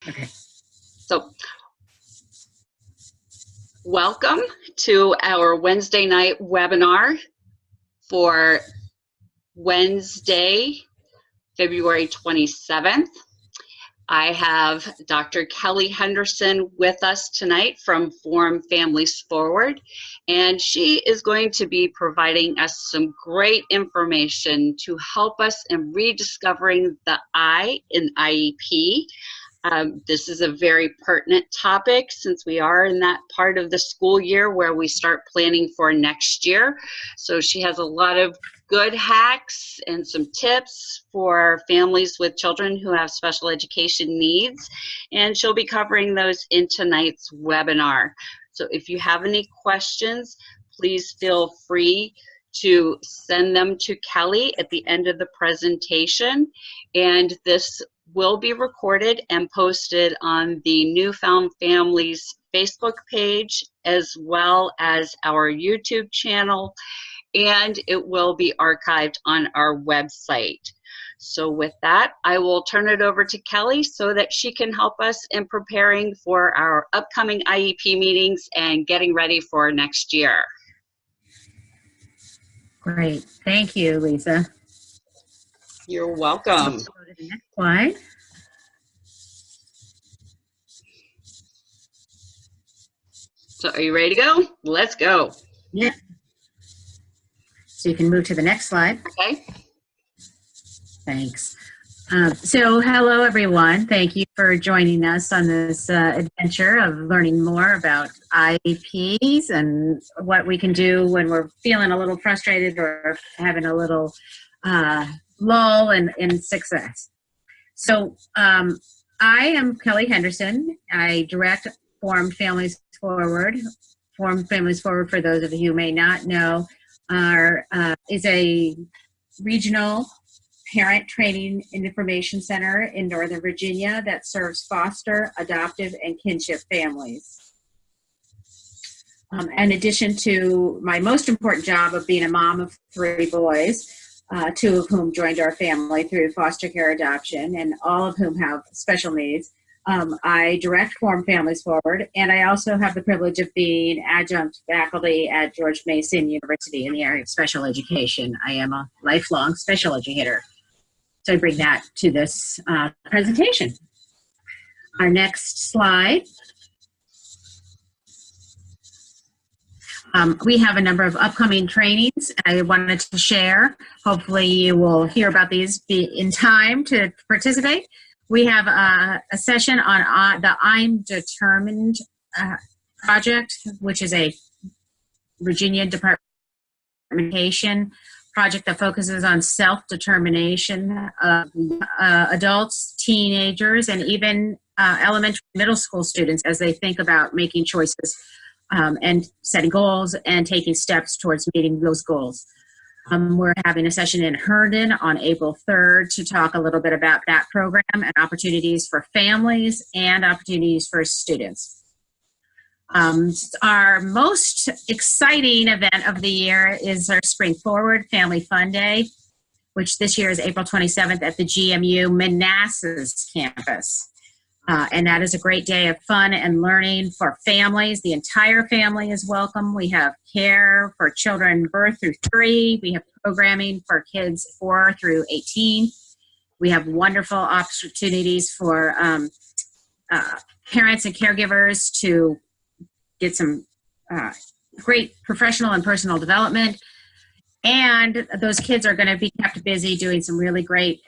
Okay. So, welcome to our Wednesday night webinar for Wednesday, February 27th. I have Dr. Kelly Henderson with us tonight from Form Families Forward, and she is going to be providing us some great information to help us in rediscovering the I in IEP. This is a very pertinent topic since we are in that part of the school year where we start planning for next year. So she has a lot of good hacks and some tips for families with children who have special education needs, and she'll be covering those in tonight's webinar. So if you have any questions, please feel free to send them to Kelly at the end of the presentation, and this will be recorded and posted on the NewFound Families Facebook page, as well as our YouTube channel, and it will be archived on our website. So with that, I will turn it over to Kelly so that she can help us in preparing for our upcoming IEP meetings and getting ready for next year. Great. Thank you, Lisa. You're welcome. Let's go to the next slide. So are you ready to go? Let's go. Yeah. So you can move to the next slide. Okay. Thanks. So hello, everyone. Thank you for joining us on this adventure of learning more about IEPs and what we can do when we're feeling a little frustrated or having a little lull in success. So I am Kelly Henderson. I direct Form Families Forward. Form Families Forward, for those of you who may not know, is a regional parent training and information center in Northern Virginia that serves foster, adoptive, and kinship families. In addition to my most important job of being a mom of 3 boys, 2 of whom joined our family through foster care adoption, and all of whom have special needs, I direct Form Families Forward, and I also have the privilege of being adjunct faculty at George Mason University in the area of special education. I am a lifelong special educator. So I bring that to this presentation. Our next slide. We have a number of upcoming trainings I wanted to share. Hopefully you will hear about these in time to participate. We have a session on the I'm Determined project, which is a Virginia Department of Education project that focuses on self-determination of adults, teenagers, and even elementary and middle school students as they think about making choices and setting goals and taking steps towards meeting those goals. We're having a session in Herndon on April 3rd to talk a little bit about that program and opportunities for families and opportunities for students. Our most exciting event of the year is our Spring Forward Family Fun Day, which this year is April 27th at the GMU Manassas campus. And that is a great day of fun and learning for families. The entire family is welcome. We have care for children birth through 3. We have programming for kids 4 through 18. We have wonderful opportunities for parents and caregivers to get some great professional and personal development. And those kids are going to be kept busy doing some really great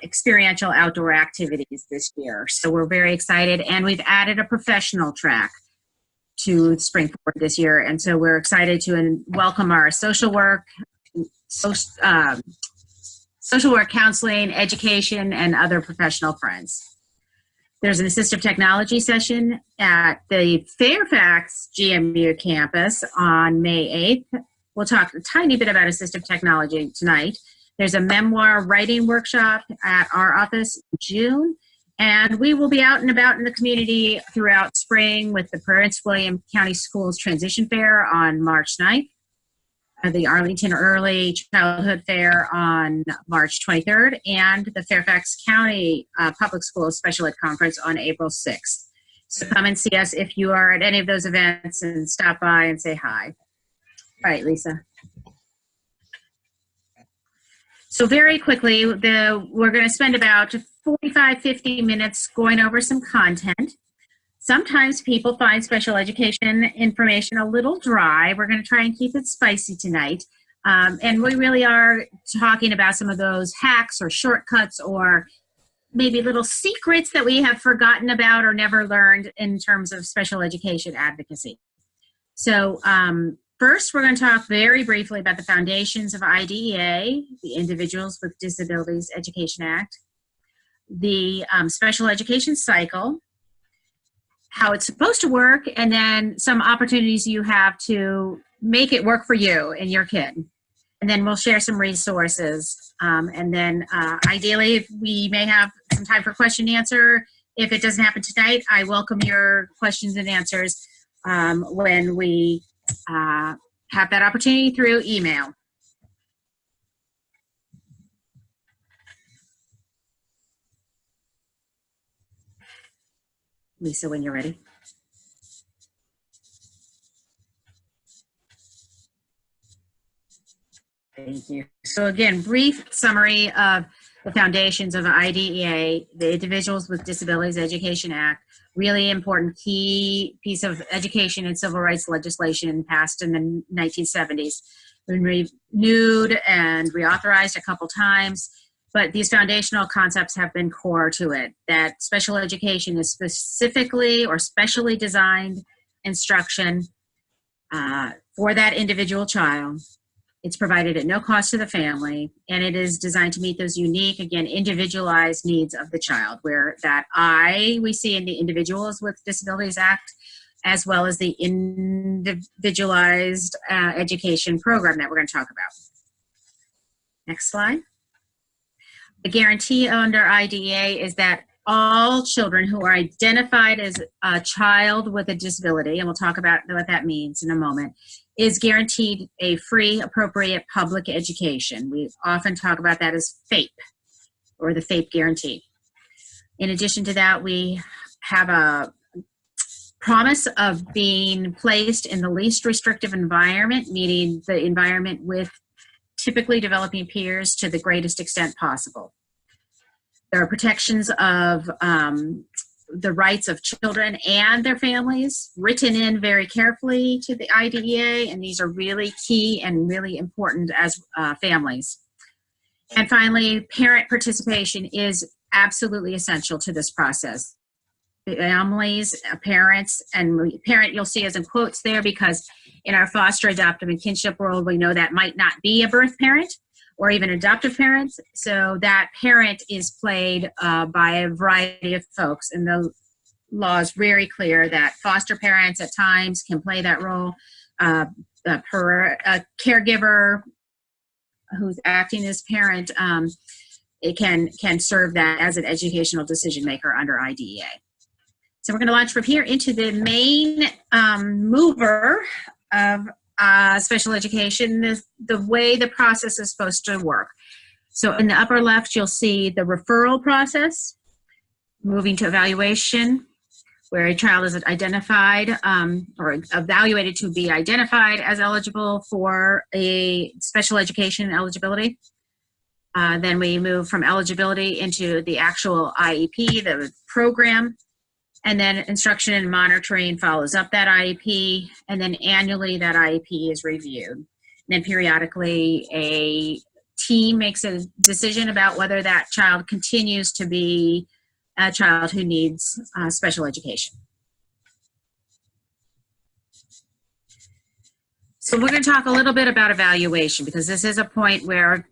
experiential outdoor activities this year. So we're very excited. And we've added a professional track to Spring Forward this year. And so we're excited to welcome our social work, counseling, education, and other professional friends. There's an assistive technology session at the Fairfax GMU campus on May 8th. We'll talk a tiny bit about assistive technology tonight. There's a memoir writing workshop at our office in June, and we will be out and about in the community throughout spring with the Prince William County Schools Transition Fair on March 9th. the Arlington Early Childhood Fair on March 23rd, and the Fairfax County Public Schools Special Ed Conference on April 6th. So come and see us if you are at any of those events and stop by and say hi. All right, Lisa. So very quickly, we're going to spend about 45, 50 minutes going over some content. Sometimes people find special education information a little dry. We're going to try and keep it spicy tonight. And we really are talking about some of those hacks or shortcuts or maybe little secrets that we have forgotten about or never learned in terms of special education advocacy. So first, we're going to talk very briefly about the foundations of IDEA, the Individuals with Disabilities Education Act, the special education cycle, how it's supposed to work, and then some opportunities you have to make it work for you and your kid. And then we'll share some resources. And then ideally, if we may have some time for question and answer. If it doesn't happen tonight, I welcome your questions and answers when we have that opportunity through email. Lisa, when you're ready. Thank you. So again, brief summary of the foundations of IDEA, the Individuals with Disabilities Education Act, really important key piece of education and civil rights legislation passed in the 1970s. Been renewed and reauthorized a couple times, but these foundational concepts have been core to it, that special education is specifically or specially designed instruction for that individual child. It's provided at no cost to the family, and it is designed to meet those unique, again, individualized needs of the child, where that we see in the Individuals with Disabilities Act, as well as the individualized education program that we're going to talk about. Next slide. The guarantee under IDEA is that all children who are identified as a child with a disability, and we'll talk about what that means in a moment, is guaranteed a free, appropriate public education. We often talk about that as FAPE, or the FAPE guarantee. In addition to that, we have a promise of being placed in the least restrictive environment, meaning the environment with typically developing peers to the greatest extent possible. There are protections of the rights of children and their families written in very carefully to the IDEA, and these are really key and really important as families. And finally, parent participation is absolutely essential to this process. Families, parents, and parent you'll see as in quotes there, because in our foster, adoptive, and kinship world, we know that might not be a birth parent or even adoptive parents. So that parent is played by a variety of folks, and the law is very clear that foster parents at times can play that role. A caregiver who's acting as parent, it can serve that as an educational decision maker under IDEA. So we're going to launch from here into the main mover of special education, the way the process is supposed to work. So in the upper left, you'll see the referral process, moving to evaluation, where a child is identified or evaluated to be identified as eligible for a special education eligibility. Then we move from eligibility into the actual IEP, the program. And then instruction and monitoring follows up that IEP, and then annually that IEP is reviewed. And then periodically a team makes a decision about whether that child continues to be a child who needs special education. So we're going to talk a little bit about evaluation, because this is a point where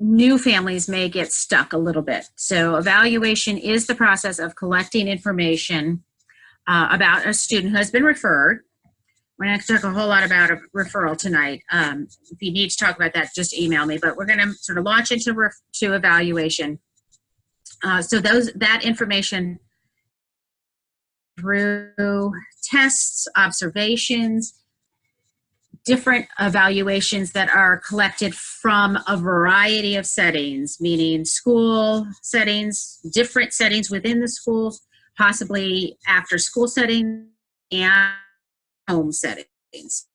new families may get stuck a little bit. So evaluation is the process of collecting information about a student who has been referred. We're not going to talk a whole lot about a referral tonight. If you need to talk about that, just email me. But we're going to sort of launch into evaluation. So that information through tests, observations, different evaluations that are collected from a variety of settings, meaning school settings, different settings within the schools, possibly after school settings and home settings.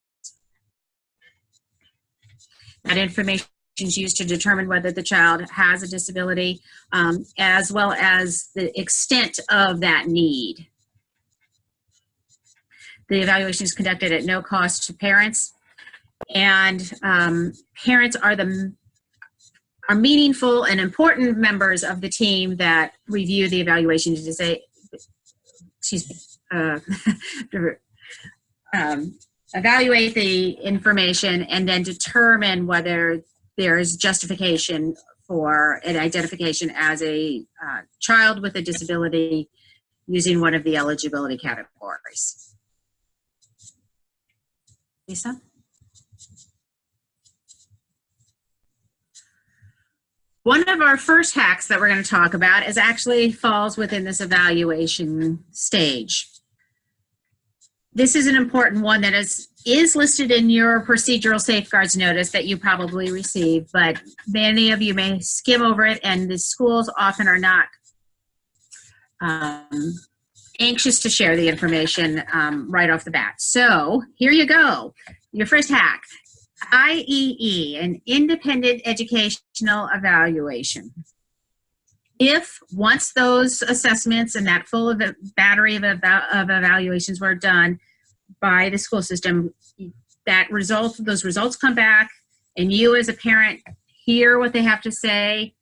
That information is used to determine whether the child has a disability, as well as the extent of that need. The evaluation is conducted at no cost to parents, and parents are meaningful and important members of the team that review the evaluation to say, evaluate the information and then determine whether there is justification for an identification as a child with a disability using one of the eligibility categories. Lisa? One of our first hacks that we're going to talk about is actually falls within this evaluation stage. This is an important one that is listed in your procedural safeguards notice that you probably received, but many of you may skim over it, and the schools often are not anxious to share the information right off the bat. So here you go. Your first hack, IEE, an independent educational evaluation. If once those assessments and that full of battery of evaluations were done by the school system, those results come back and you as a parent hear what they have to say,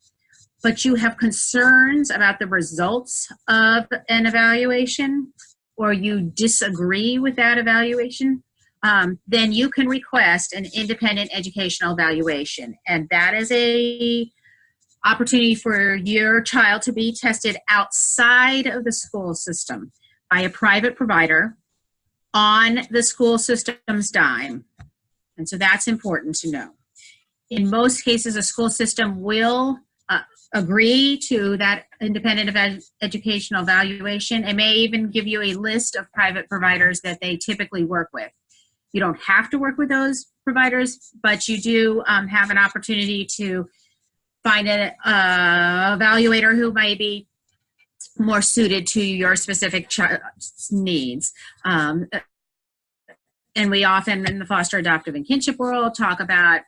but you have concerns about the results of an evaluation, or you disagree with that evaluation, then you can request an independent educational evaluation. And that is a opportunity for your child to be tested outside of the school system by a private provider on the school system's dime. And so that's important to know. In most cases, a school system will agree to that independent educational evaluation and may even give you a list of private providers that they typically work with. You don't have to work with those providers, but you do have an opportunity to find an evaluator who might be more suited to your specific needs. And we often, in the foster, adoptive, and kinship world, talk about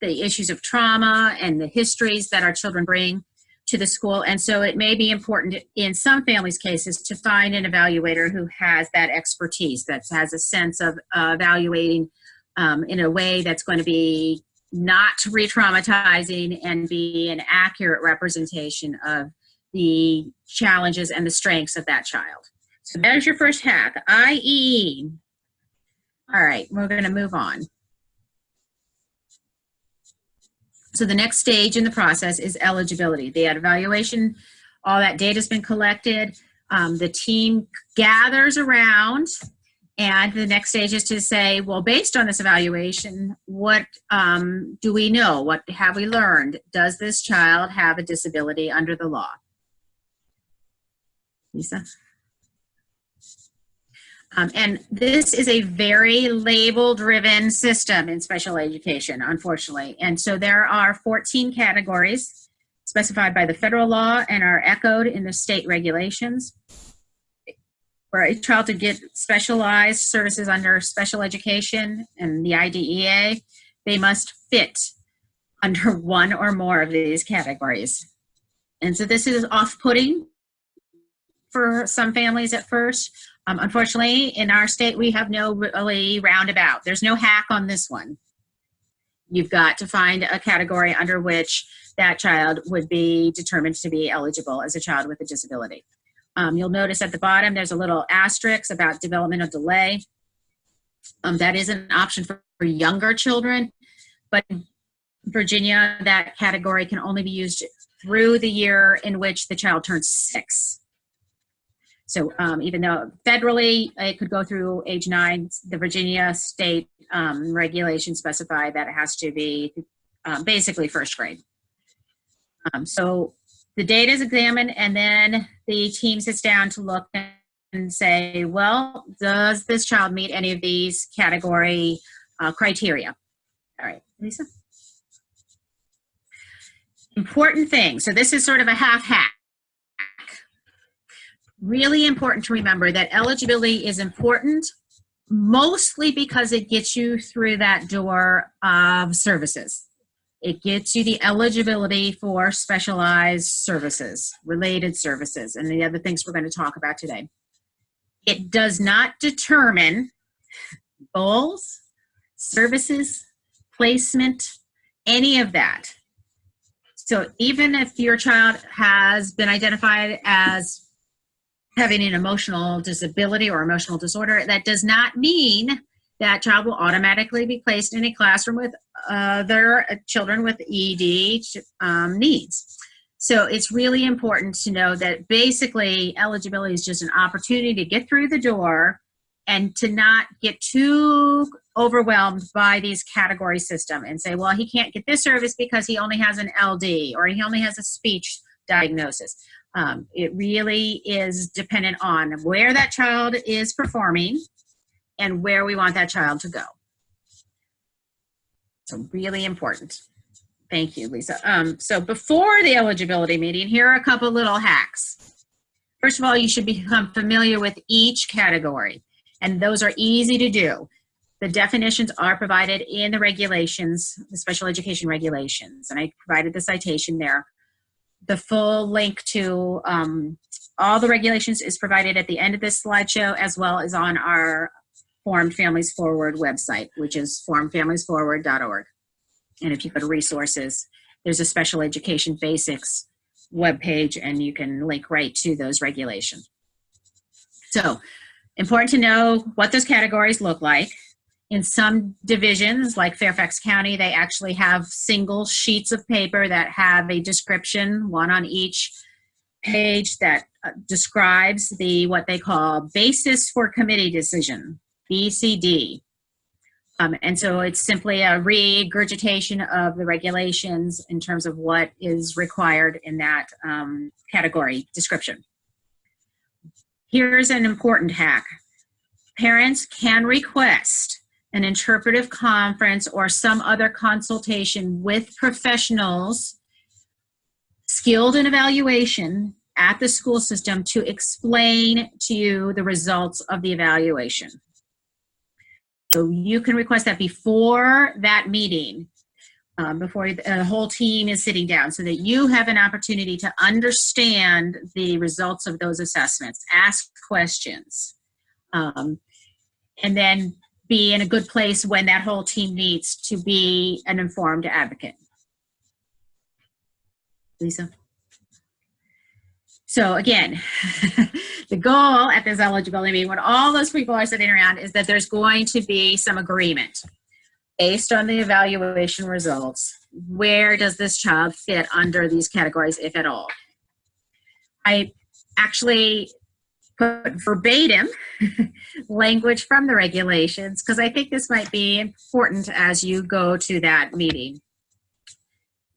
the issues of trauma and the histories that our children bring to the school. And so it may be important in some families' cases to find an evaluator who has that expertise, that has a sense of evaluating in a way that's going to be not re-traumatizing and be an accurate representation of the challenges and the strengths of that child. So there's your first hack, IEE. All right, we're going to move on. So the next stage in the process is eligibility. The evaluation, all that data has been collected. The team gathers around, and the next stage is to say, well, based on this evaluation, what do we know? What have we learned? Does this child have a disability under the law? Lisa? And this is a very label-driven system in special education, unfortunately. And so there are 14 categories specified by the federal law and are echoed in the state regulations. For a child to get specialized services under special education and the IDEA, they must fit under one or more of these categories. And so this is off-putting for some families at first. Unfortunately, in our state, we have no really roundabout. There's no hack on this one. You've got to find a category under which that child would be determined to be eligible as a child with a disability. You'll notice at the bottom, there's a little asterisk about developmental delay. That is an option for younger children, but in Virginia, that category can only be used through the year in which the child turns 6. So even though federally it could go through age 9, the Virginia state regulations specify that it has to be basically first grade. So the data is examined, and then the team sits down to look and say, well, does this child meet any of these category criteria. All right, Lisa. Important thing. So this is sort of a half hack. Really important to remember that eligibility is important mostly because it gets you through that door of services. It gets you the eligibility for specialized services, related services, and the other things we're going to talk about today. It does not determine goals, services, placement, any of that. So even if your child has been identified as having an emotional disability or emotional disorder, that does not mean that child will automatically be placed in a classroom with other children with ED needs. So it's really important to know that basically eligibility is just an opportunity to get through the door and to not get too overwhelmed by these category system and say, well, he can't get this service because he only has an LD or he only has a speech diagnosis. It really is dependent on where that child is performing and where we want that child to go. So really important. Thank you, Lisa. So before the eligibility meeting, here are a couple little hacks. First of all, you should become familiar with each category, and those are easy to do. The definitions are provided in the regulations, the special education regulations, and I provided the citation there. The full link to all the regulations is provided at the end of this slideshow, as well as on our Formed Families Forward website, which is formedfamiliesforward.org. And if you go to resources, there's a special education basics webpage, and you can link right to those regulations. So important to know what those categories look like. In some divisions, like Fairfax County, they actually have single sheets of paper that have a description, one on each page, that describes what they call basis for committee decision, BCD. And so it's simply a regurgitation of the regulations in terms of what is required in that category description. Here's an important hack. Parents can request an interpretive conference or some other consultation with professionals skilled in evaluation at the school system to explain to you the results of the evaluation. So you can request that before that meeting, before the whole team is sitting down, so that you have an opportunity to understand the results of those assessments, ask questions, and then be in a good place when that whole team meets to be an informed advocate. Lisa? So again, the goal at this eligibility meeting, when all those people are sitting around, is that there's going to be some agreement based on the evaluation results. Where does this child fit under these categories, if at all? I actually put verbatim language from the regulations because I think this might be important as you go to that meeting.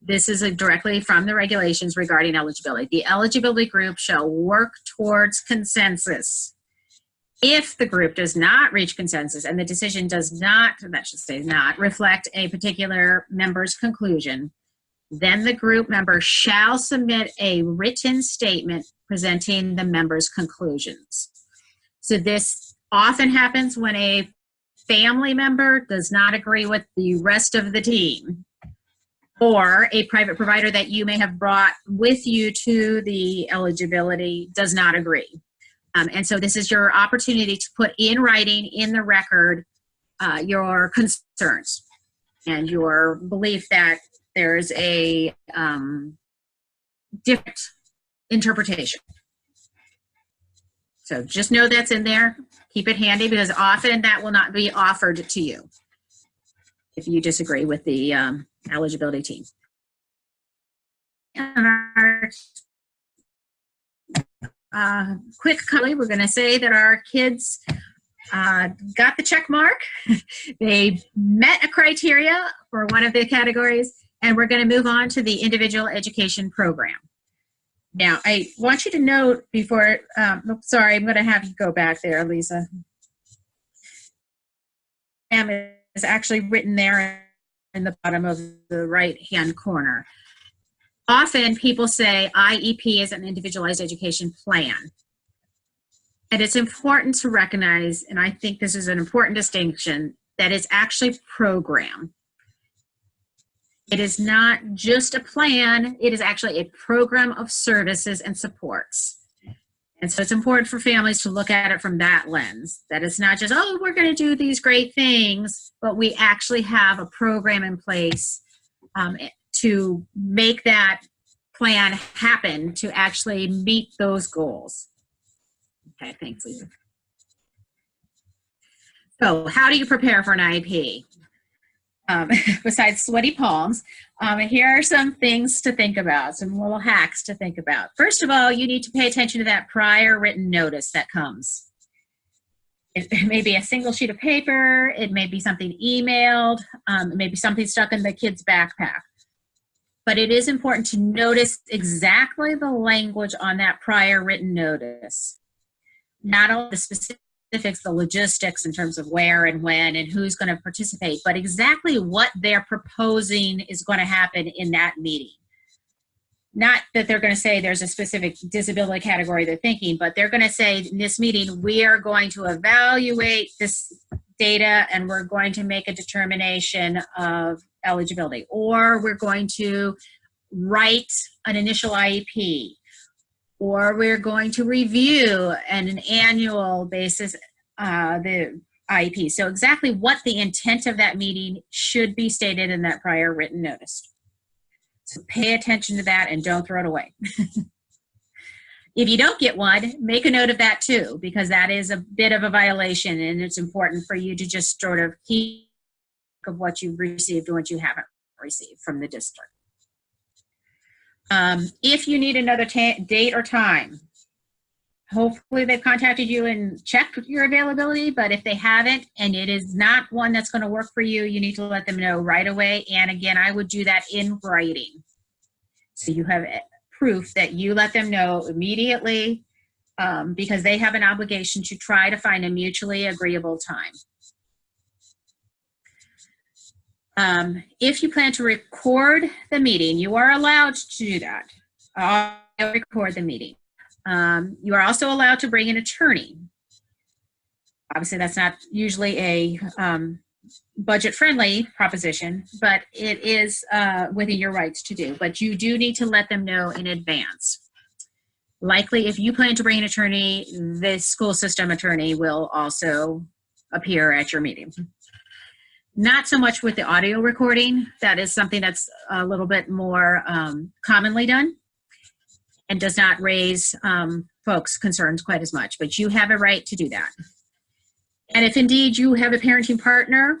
This is directly from the regulations regarding eligibility. The eligibility group shall work towards consensus. If the group does not reach consensus and the decision does not, that should say not, reflect a particular member's conclusion, then the group member shall submit a written statement presenting the member's conclusions. So this often happens when a family member does not agree with the rest of the team, or a private provider that you may have brought with you to the eligibility does not agree. And so this is your opportunity to put in writing, in the record, your concerns and your belief that there's a different interpretation. So just know that's in there. Keep it handy because often that will not be offered to you if you disagree with the eligibility team. Quickly, we're going to say that our kids got the check mark. They met a criteria for one of the categories, and we're going to move on to the individual education program. Now, I want you to note before, sorry, I'm going to have you go back there, Lisa. Pam is actually written there in the bottom of the right-hand corner. Often people say IEP is an individualized education plan. And it's important to recognize, and I think this is an important distinction, that it's actually program. It is not just a plan, it is actually a program of services and supports. And so it's important for families to look at it from that lens, that it's not just, oh, we're going to do these great things, but we actually have a program in place to make that plan happen to actually meet those goals. Okay, thanks, Lisa. So how do you prepare for an IEP? Besides sweaty palms, here are some things to think about, some little hacks to think about. First of all, you need to pay attention to that prior written notice that comes. It may be a single sheet of paper, it may be something emailed, it may be something stuck in the kid's backpack. But it is important to notice exactly the language on that prior written notice. Not only the specifics, the logistics in terms of where and when and who's going to participate, but exactly what they're proposing is going to happen in that meeting. Not that they're going to say there's a specific disability category they're thinking, but they're going to say in this meeting, we are going to evaluate this data and we're going to make a determination of eligibility, or we're going to write an initial IEP, or we're going to review on an annual basis the IEP. So exactly what the intent of that meeting should be stated in that prior written notice. So pay attention to that and don't throw it away. If you don't get one, make a note of that too, because that is a bit of a violation and it's important for you to just sort of keep of what you've received and what you haven't received from the district. If you need another date or time, hopefully they've contacted you and checked your availability, but if they haven't and it is not one that's going to work for you, you need to let them know right away. And again, I would do that in writing. So you have proof that you let them know immediately because they have an obligation to try to find a mutually agreeable time. If you plan to record the meeting, you are allowed to do that. Record the meeting. You are also allowed to bring an attorney. Obviously, that's not usually a budget-friendly proposition, but it is within your rights to do. But you do need to let them know in advance. Likely, if you plan to bring an attorney, the school system attorney will also appear at your meeting. Not so much with the audio recording. That is something that's a little bit more commonly done and does not raise folks' concerns quite as much, but you have a right to do that. And if indeed you have a parenting partner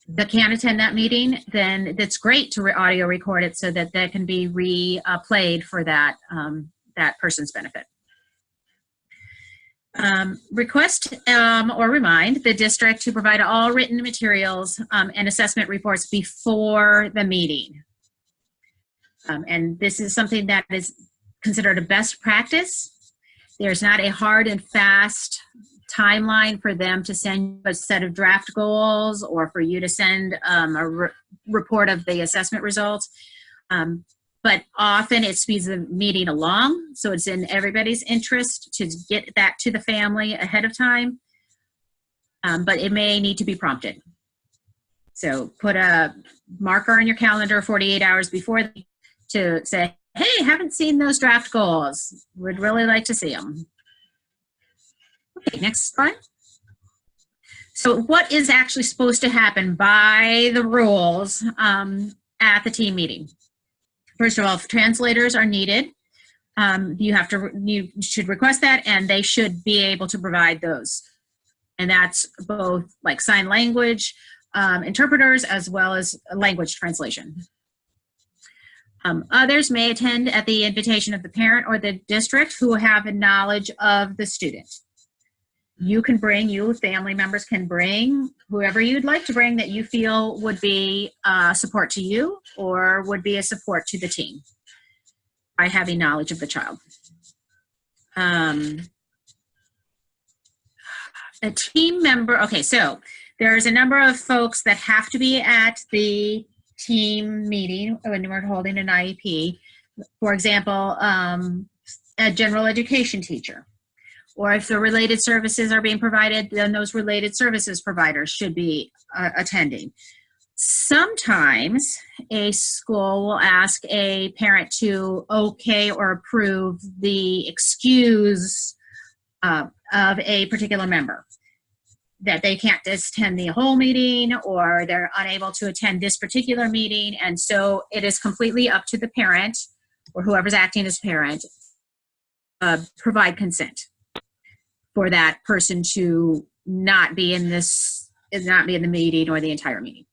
that can attend that meeting, then it's great to audio record it so that that can be replayed for that, that person's benefit. Request or remind the district to provide all written materials and assessment reports before the meeting. And this is something that is considered a best practice. There's not a hard and fast timeline for them to send a set of draft goals or for you to send a report of the assessment results. But often it speeds the meeting along, so it's in everybody's interest to get that to the family ahead of time, but it may need to be prompted. So put a marker on your calendar 48 hours before to say, hey, haven't seen those draft goals. Would really like to see them. Okay, next slide. So what is actually supposed to happen by the rules at the team meeting? First of all, translators are needed. You should request that, and they should be able to provide those. And that's both like sign language interpreters as well as language translation. Others may attend at the invitation of the parent or the district who have a knowledge of the student. You can bring, family members can bring whoever you'd like to bring that you feel would be a support to you or would be a support to the team by having knowledge of the child. A team member, okay, so there's a number of folks that have to be at the team meeting when we're holding an IEP. For example, a general education teacher. Or if the related services are being provided, then those related services providers should be attending. Sometimes a school will ask a parent to okay or approve the excuse of a particular member, that they can't attend the whole meeting or they're unable to attend this particular meeting. And so it is completely up to the parent or whoever's acting as parent provide consent for that person to not be in the meeting or the entire meeting.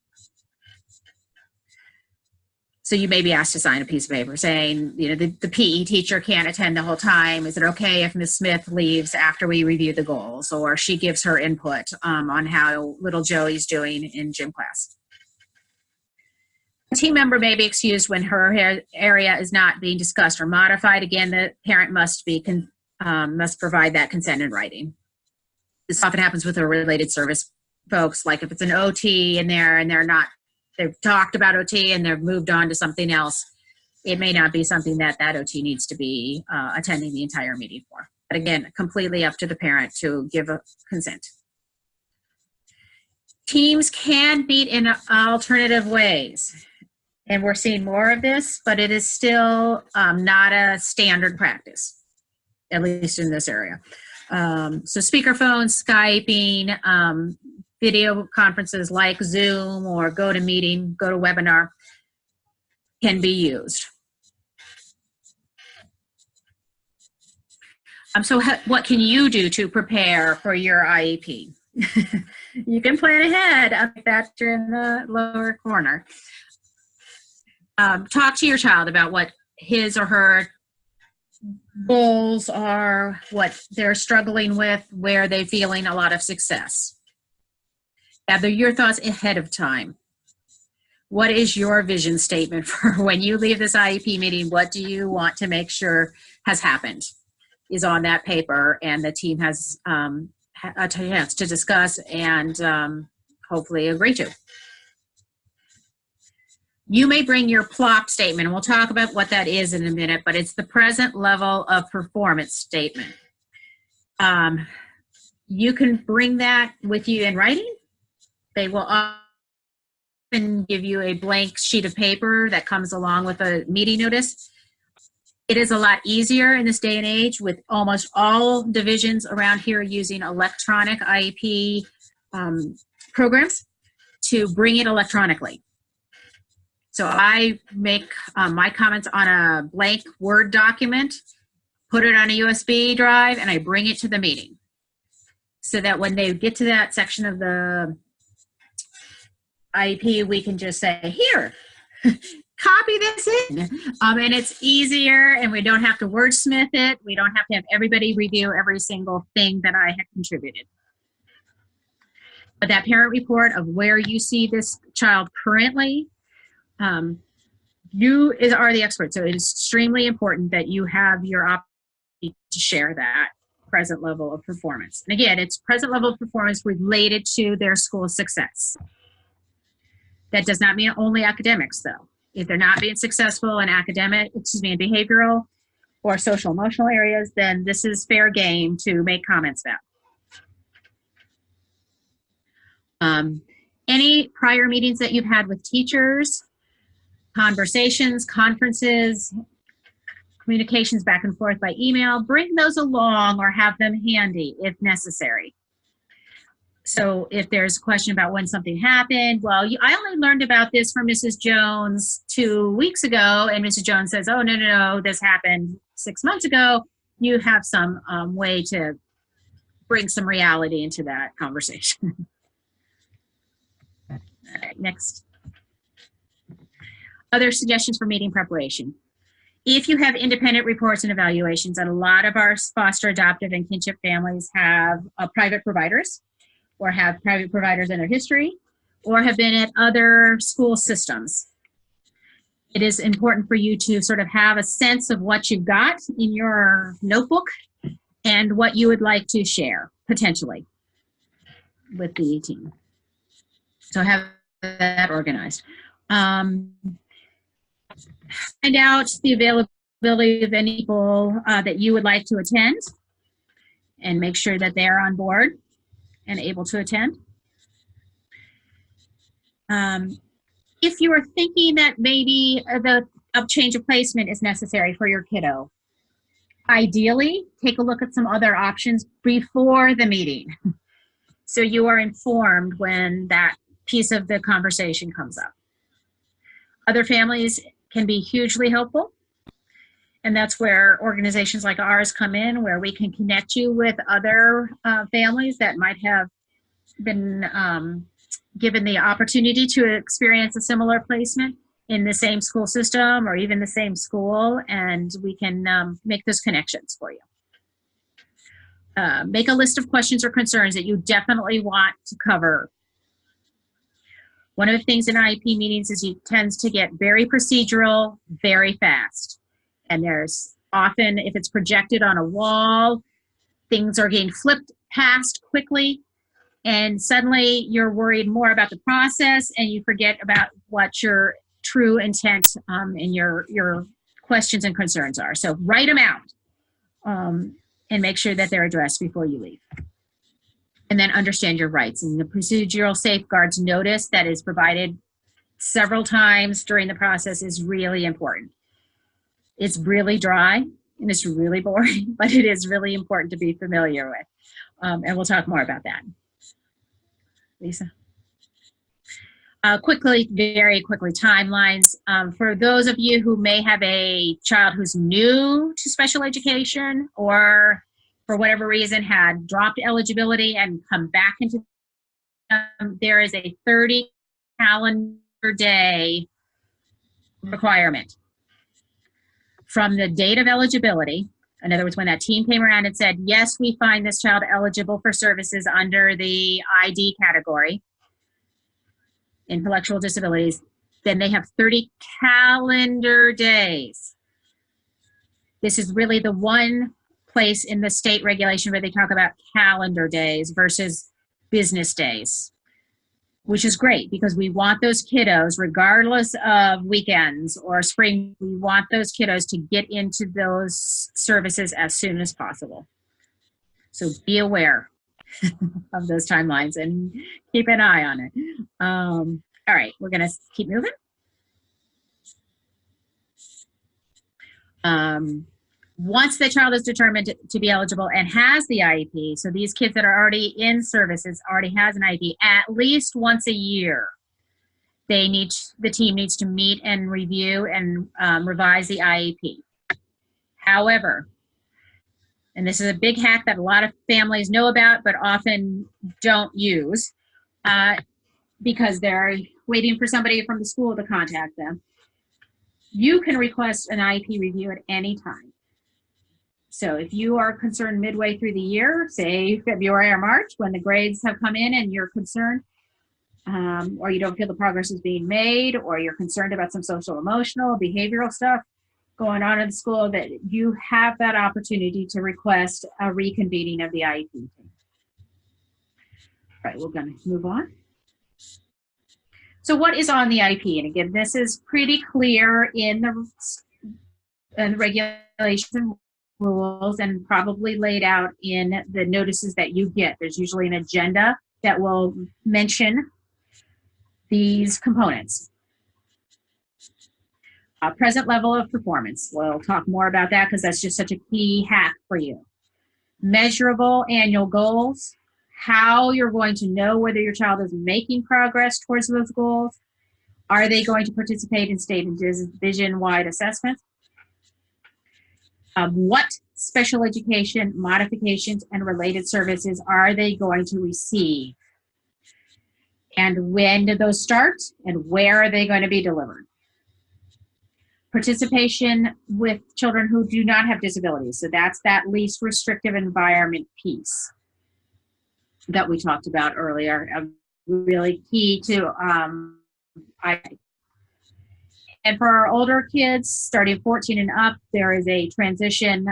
So you may be asked to sign a piece of paper saying, you know, the PE teacher can't attend the whole time. Is it okay if Ms. Smith leaves after we review the goals, or she gives her input on how little Joey's doing in gym class? A team member may be excused when her area is not being discussed or modified. Again, the parent must provide that consent in writing. This often happens with the related service folks, like if it's an OT in there and they've talked about OT and they've moved on to something else, it may not be something that OT needs to be attending the entire meeting for. But again, completely up to the parent to give a consent. Teams can meet in alternative ways. And we're seeing more of this, but it is still not a standard practice, at least in this area. So speakerphone, Skyping, video conferences like Zoom or GoToMeeting, GoToWebinar can be used. So what can you do to prepare for your IEP? You can plan ahead. I'll put that in the lower corner. Talk to your child about what his or her goals are, what they're struggling with, where they're feeling a lot of success. Gather your thoughts ahead of time. What is your vision statement for when you leave this IEP meeting? What do you want to make sure has happened? Is on that paper, and the team has a chance to discuss and hopefully agree to. You may bring your PLOP statement, and we'll talk about what that is in a minute, but it's the present level of performance statement. You can bring that with you in writing. They will often give you a blank sheet of paper that comes along with a meeting notice. It is a lot easier in this day and age with almost all divisions around here using electronic IEP programs to bring it electronically. So I make my comments on a blank Word document, put it on a USB drive, and I bring it to the meeting. So that when they get to that section of the IEP, we can just say, here, copy this in. And it's easier, and we don't have to wordsmith it. We don't have to have everybody review every single thing that I have contributed. But that parent report of where you see this child currently, you are the expert, so it is extremely important that you have your opportunity to share that present level of performance. And again, it's present level of performance related to their school success. That does not mean only academics, though. If they're not being successful in in behavioral or social emotional areas, then this is fair game to make comments about. Any prior meetings that you've had with teachers, conversations, conferences, communications back and forth by email, bring those along or have them handy if necessary. So if there's a question about when something happened, well, I only learned about this from Mrs. Jones 2 weeks ago, and Mrs. Jones says, oh, no, this happened 6 months ago. You have some way to bring some reality into that conversation. All right, next. Other suggestions for meeting preparation. If you have independent reports and evaluations, and a lot of our foster, adoptive, and kinship families have private providers, or have private providers in their history, or have been at other school systems. It is important for you to sort of have a sense of what you've got in your notebook and what you would like to share, potentially. the team. So have that organized. Find out the availability of any people that you would like to attend, and make sure that they're on board and able to attend. If you are thinking that maybe a change of placement is necessary for your kiddo, ideally, take a look at some other options before the meeting, so you are informed when that piece of the conversation comes up. Other families can be hugely helpful, and that's where organizations like ours come in, where we can connect you with other families that might have been given the opportunity to experience a similar placement in the same school system or even the same school, and we can make those connections for you. Make a list of questions or concerns that you definitely want to cover. One of the things in IEP meetings is it tends to get very procedural, very fast. And there's often, if it's projected on a wall, things are getting flipped past quickly, and suddenly you're worried more about the process and you forget about what your true intent and your questions and concerns are. So write them out and make sure that they're addressed before you leave. And then understand your rights. And the procedural safeguards notice that is provided several times during the process is really important. It's really dry and it's really boring, but it is really important to be familiar with. And we'll talk more about that. Lisa? Quickly, very quickly, timelines. For those of you who may have a child who's new to special education or for whatever reason had dropped eligibility and come back into, there is a 30 calendar day requirement from the date of eligibility. In other words, when that team came around and said, yes, we find this child eligible for services under the ID category, intellectual disabilities, then they have 30 calendar days. This is really the one place in the state regulation where they talk about calendar days versus business days, which is great because we want those kiddos, regardless of weekends or spring, we want those kiddos to get into those services as soon as possible. So be aware of those timelines and keep an eye on it. All right, we're gonna keep moving. Once the child is determined to be eligible and has the IEP, so these kids that are already in services already has an IEP, at least once a year, the team needs to meet and review and revise the IEP. However, and this is a big hack that a lot of families know about but often don't use because they're waiting for somebody from the school to contact them. You can request an IEP review at any time. So if you are concerned midway through the year, say February or March, when the grades have come in and you're concerned, or you don't feel the progress is being made, or you're concerned about some social, emotional, behavioral stuff going on in the school, that you have that opportunity to request a reconvening of the IEP team. All right, we're going to move on. So what is on the IEP? And again, this is pretty clear in the regulations and rules and probably laid out in the notices that you get. There's usually an agenda that will mention these components. Present level of performance. We'll talk more about that because that's just such a key hack for you. Measurable annual goals. How you're going to know whether your child is making progress towards those goals. Are they going to participate in state and division-wide assessments? What special education modifications and related services are they going to receive? And when did those start? And where are they going to be delivered? Participation with children who do not have disabilities. So that's that least restrictive environment piece that we talked about earlier, really key to and for our older kids, starting 14 and up, there is a transition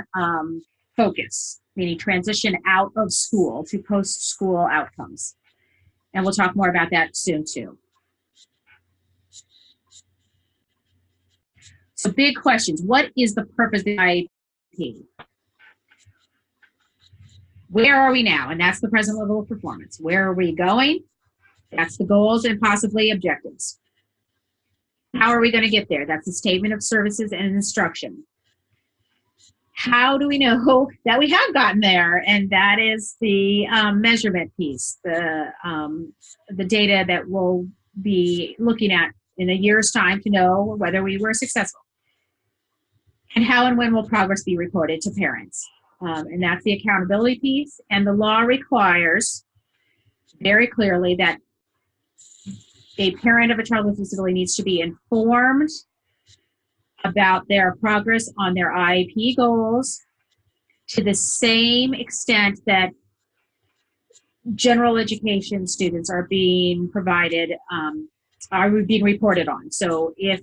focus, meaning transition out of school to post-school outcomes. And we'll talk more about that soon too. So big questions. What is the purpose of the IEP? Where are we now? And that's the present level of performance. Where are we going? That's the goals and possibly objectives. How are we going to get there? That's the statement of services and instruction. How do we know that we have gotten there? And that is the measurement piece, the data that we'll be looking at in a year's time to know whether we were successful. And how and when will progress be reported to parents? And that's the accountability piece. And the law requires very clearly that a parent of a child with disability needs to be informed about their progress on their IEP goals to the same extent that general education students are being provided, are being reported on. So if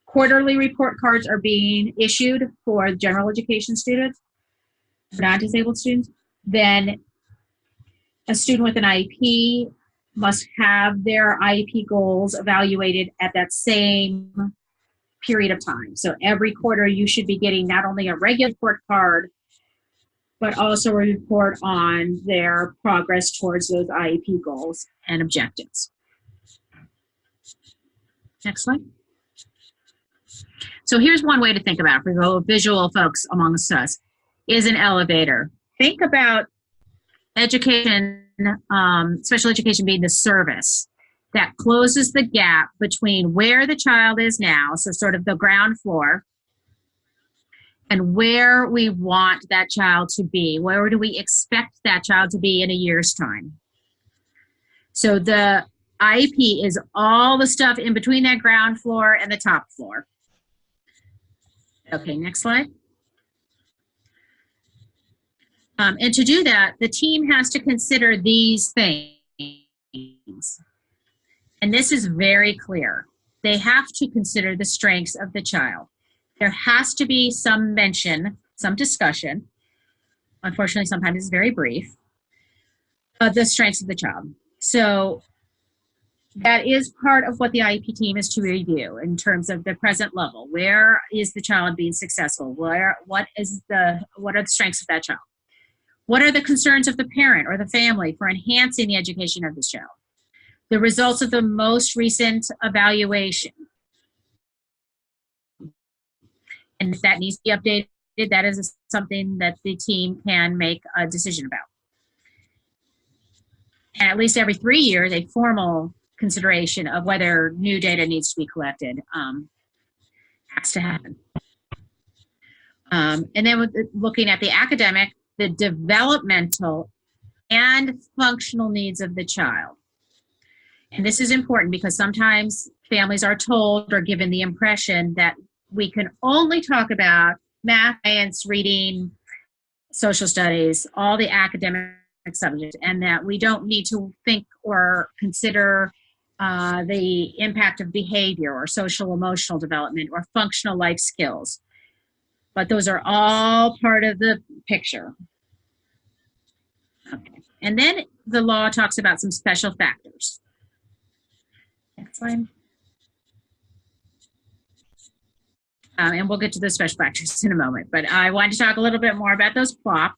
quarterly report cards are being issued for general education students, non-disabled students, then a student with an IEP must have their IEP goals evaluated at that same period of time. So every quarter you should be getting not only a regular report card, but also a report on their progress towards those IEP goals and objectives. Next slide. So here's one way to think about it for the visual folks amongst us, is an elevator. Think about education, special education being the service that closes the gap between where the child is now, so sort of the ground floor, and where we want that child to be. Where do we expect that child to be in a year's time? So the IEP is all the stuff in between that ground floor and the top floor. Okay, next slide. And to do that, the team has to consider these things. And this is very clear. They have to consider the strengths of the child. There has to be some mention, some discussion. Unfortunately, sometimes it's very brief, of the strengths of the child. So that is part of what the IEP team is to review in terms of the present level. Where is the child being successful? What are the strengths of that child? What are the concerns of the parent or the family for enhancing the education of this child? The results of the most recent evaluation. And if that needs to be updated, that is something that the team can make a decision about. And at least every 3 years, a formal consideration of whether new data needs to be collected has to happen. And then with looking at the academic, the developmental and functional needs of the child. And this is important because sometimes families are told or given the impression that we can only talk about math, science, reading, social studies, all the academic subjects, and that we don't need to think or consider the impact of behavior or social emotional development or functional life skills. But those are all part of the picture. Okay. And then the law talks about some special factors. Next slide. And we'll get to the special factors in a moment, but I wanted to talk a little bit more about those PLOP.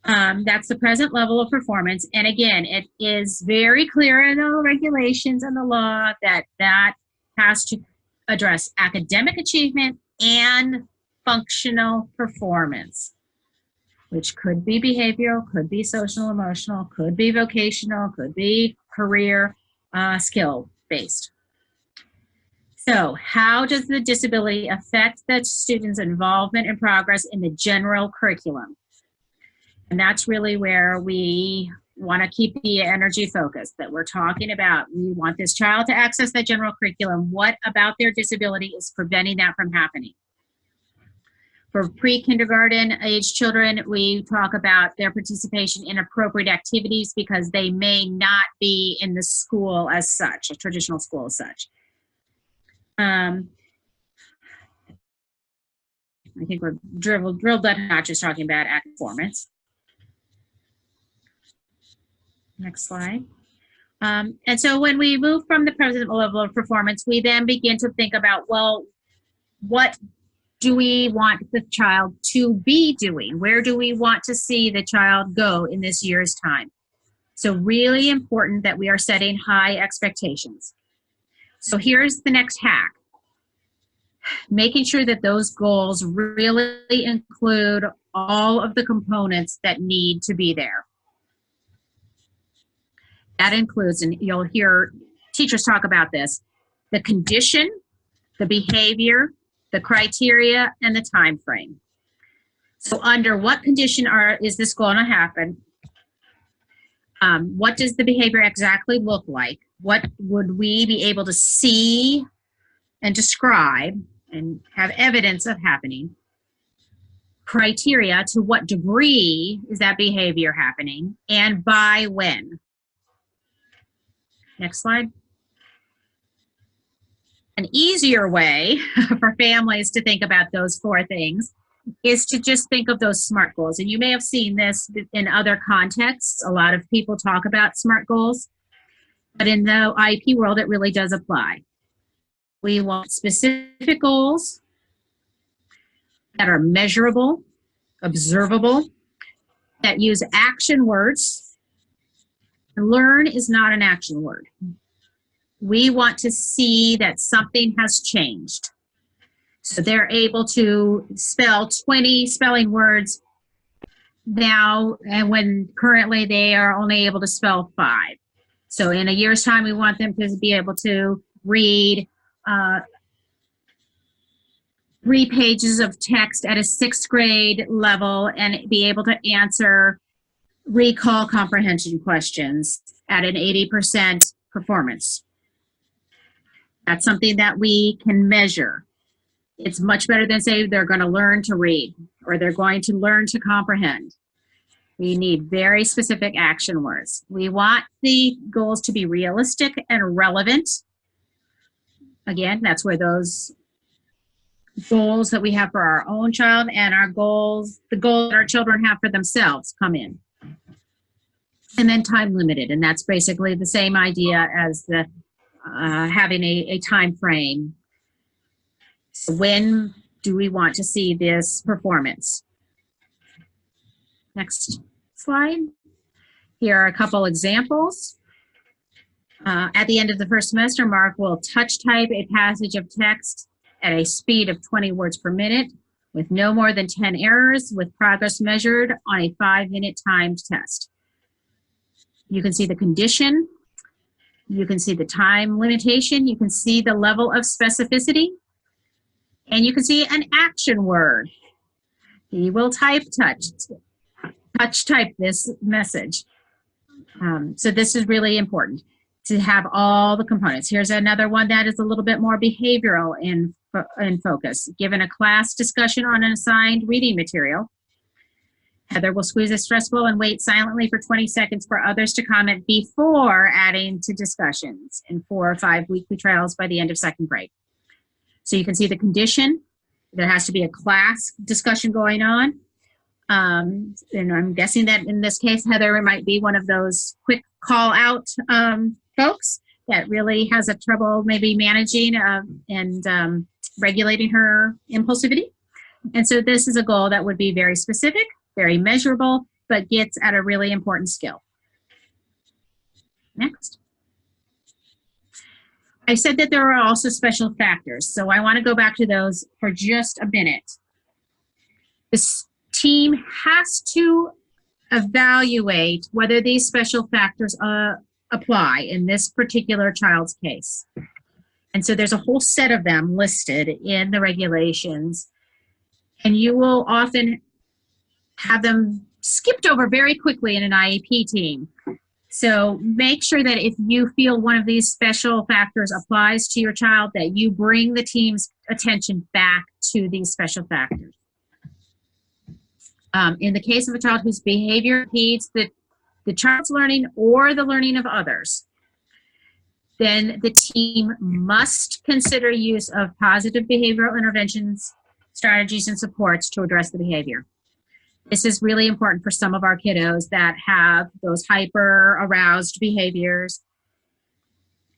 That's the present level of performance. And again, it is very clear in the regulations and the law that that has to address academic achievement and functional performance, which could be behavioral, could be social emotional, could be vocational, could be career skill based. So how does the disability affect the student's involvement and progress in the general curriculum? And that's really where we want to keep the energy focused, that we're talking about. We want this child to access that general curriculum. What about their disability is preventing that from happening? For pre-kindergarten age children, we talk about their participation in appropriate activities because they may not be in the school as such, a traditional school as such. I think we're drilled down, not just talking about performance. Next slide. And so when we move from the present level of performance, we then begin to think about, well, what do we want the child to be doing? Where do we want to see the child go in this year's time? So really important that we are setting high expectations. So here's the next hack. Making sure that those goals really include all of the components that need to be there. That includes, and you'll hear teachers talk about this, the condition, the behavior, the criteria, and the time frame. So under what condition is this going to happen? What does the behavior exactly look like? What would we be able to see and describe and have evidence of happening? Criteria, to what degree is that behavior happening, and by when? Next slide. An easier way for families to think about those 4 things is to just think of those SMART goals. And you may have seen this in other contexts. A lot of people talk about SMART goals, but in the IEP world, it really does apply. We want specific goals that are measurable, observable, that use action words. Learn is not an action word. We want to see that something has changed. So they're able to spell 20 spelling words now, and when currently they are only able to spell 5. So in a year's time, we want them to be able to read 3 pages of text at a 6th grade level and be able to answer recall comprehension questions at an 80% performance. That's something that we can measure. It's much better than say they're going to learn to read or they're going to learn to comprehend. We need very specific action words. We want the goals to be realistic and relevant. Again, that's where those goals that we have for our own child and our goals, the goals that our children have for themselves, come in. And then time limited, and that's basically the same idea as the having a time frame. So when do we want to see this performance? Next slide. Here are a couple examples. At the end of the first semester, Mark will touch type a passage of text at a speed of 20 words per minute with no more than 10 errors, with progress measured on a 5-minute timed test. You can see the condition, you can see the time limitation, you can see the level of specificity, and you can see an action word. He will touch type this message. So this is really important to have all the components. Here's another one that is a little bit more behavioral in focus. Given a class discussion on an assigned reading material, Heather will squeeze a stress ball and wait silently for 20 seconds for others to comment before adding to discussions in 4 or 5 weekly trials by the end of 2nd grade. So you can see the condition. There has to be a class discussion going on. And I'm guessing that in this case, Heather might be one of those quick call out folks that really has a trouble maybe managing and regulating her impulsivity. And so this is a goal that would be very specific, very measurable, but gets at a really important skill. Next. I said that there are also special factors, so I want to go back to those for just a minute. This team has to evaluate whether these special factors apply in this particular child's case. And so there's a whole set of them listed in the regulations, and you will often have them skipped over very quickly in an IEP team. So make sure that if you feel one of these special factors applies to your child, that you bring the team's attention back to these special factors. In the case of a child whose behavior impedes the child's learning or the learning of others, then the team must consider use of positive behavioral interventions, strategies, and supports to address the behavior. This is really important for some of our kiddos that have those hyper aroused behaviors.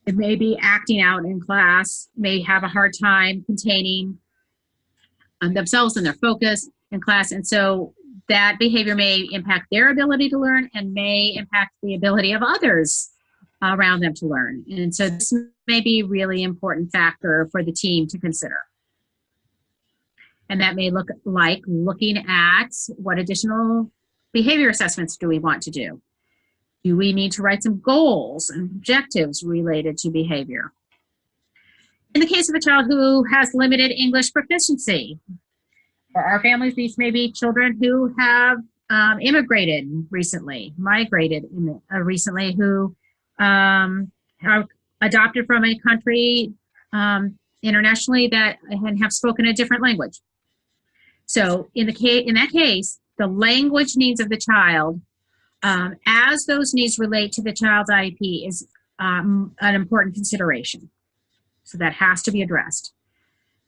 It may be acting out in class, may have a hard time containing themselves and their focus in class. And so that behavior may impact their ability to learn and may impact the ability of others around them to learn. And so this may be a really important factor for the team to consider. And that may look like looking at what additional behavior assessments do we want to do? Do we need to write some goals and objectives related to behavior? In the case of a child who has limited English proficiency, for our families, these may be children who have migrated recently, who are adopted from a country internationally that have spoken a different language. So in that case, the language needs of the child, as those needs relate to the child's IEP, is an important consideration. So that has to be addressed.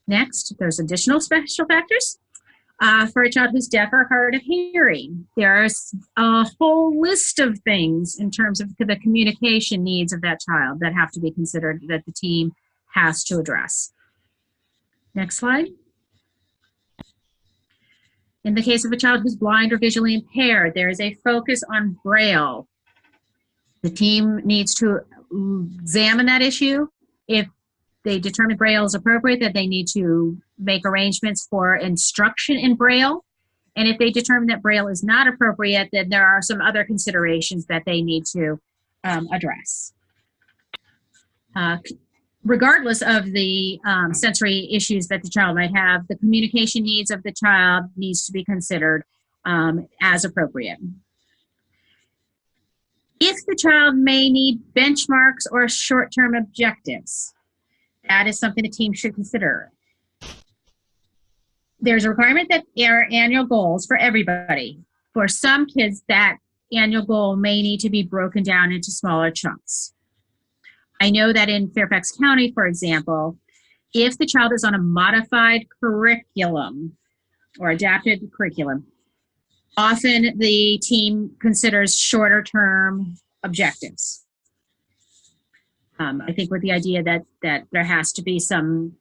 Next, there's additional special factors. For a child who's deaf or hard of hearing, there's a whole list of things in terms of the communication needs of that child that have to be considered, that the team has to address. Next slide. In the case of a child who's blind or visually impaired, there is a focus on Braille. The team needs to examine that issue. If they determine Braille is appropriate, that they need to make arrangements for instruction in Braille. And if they determine that Braille is not appropriate, then there are some other considerations that they need to address. Regardless of the sensory issues that the child might have, the communication needs of the child needs to be considered as appropriate. If the child may need benchmarks or short-term objectives, that is something the team should consider. There's a requirement that there are annual goals for everybody. For some kids, that annual goal may need to be broken down into smaller chunks. I know that in Fairfax County, for example, if the child is on a modified curriculum or adapted curriculum, often the team considers shorter term objectives. I think with the idea that there has to be some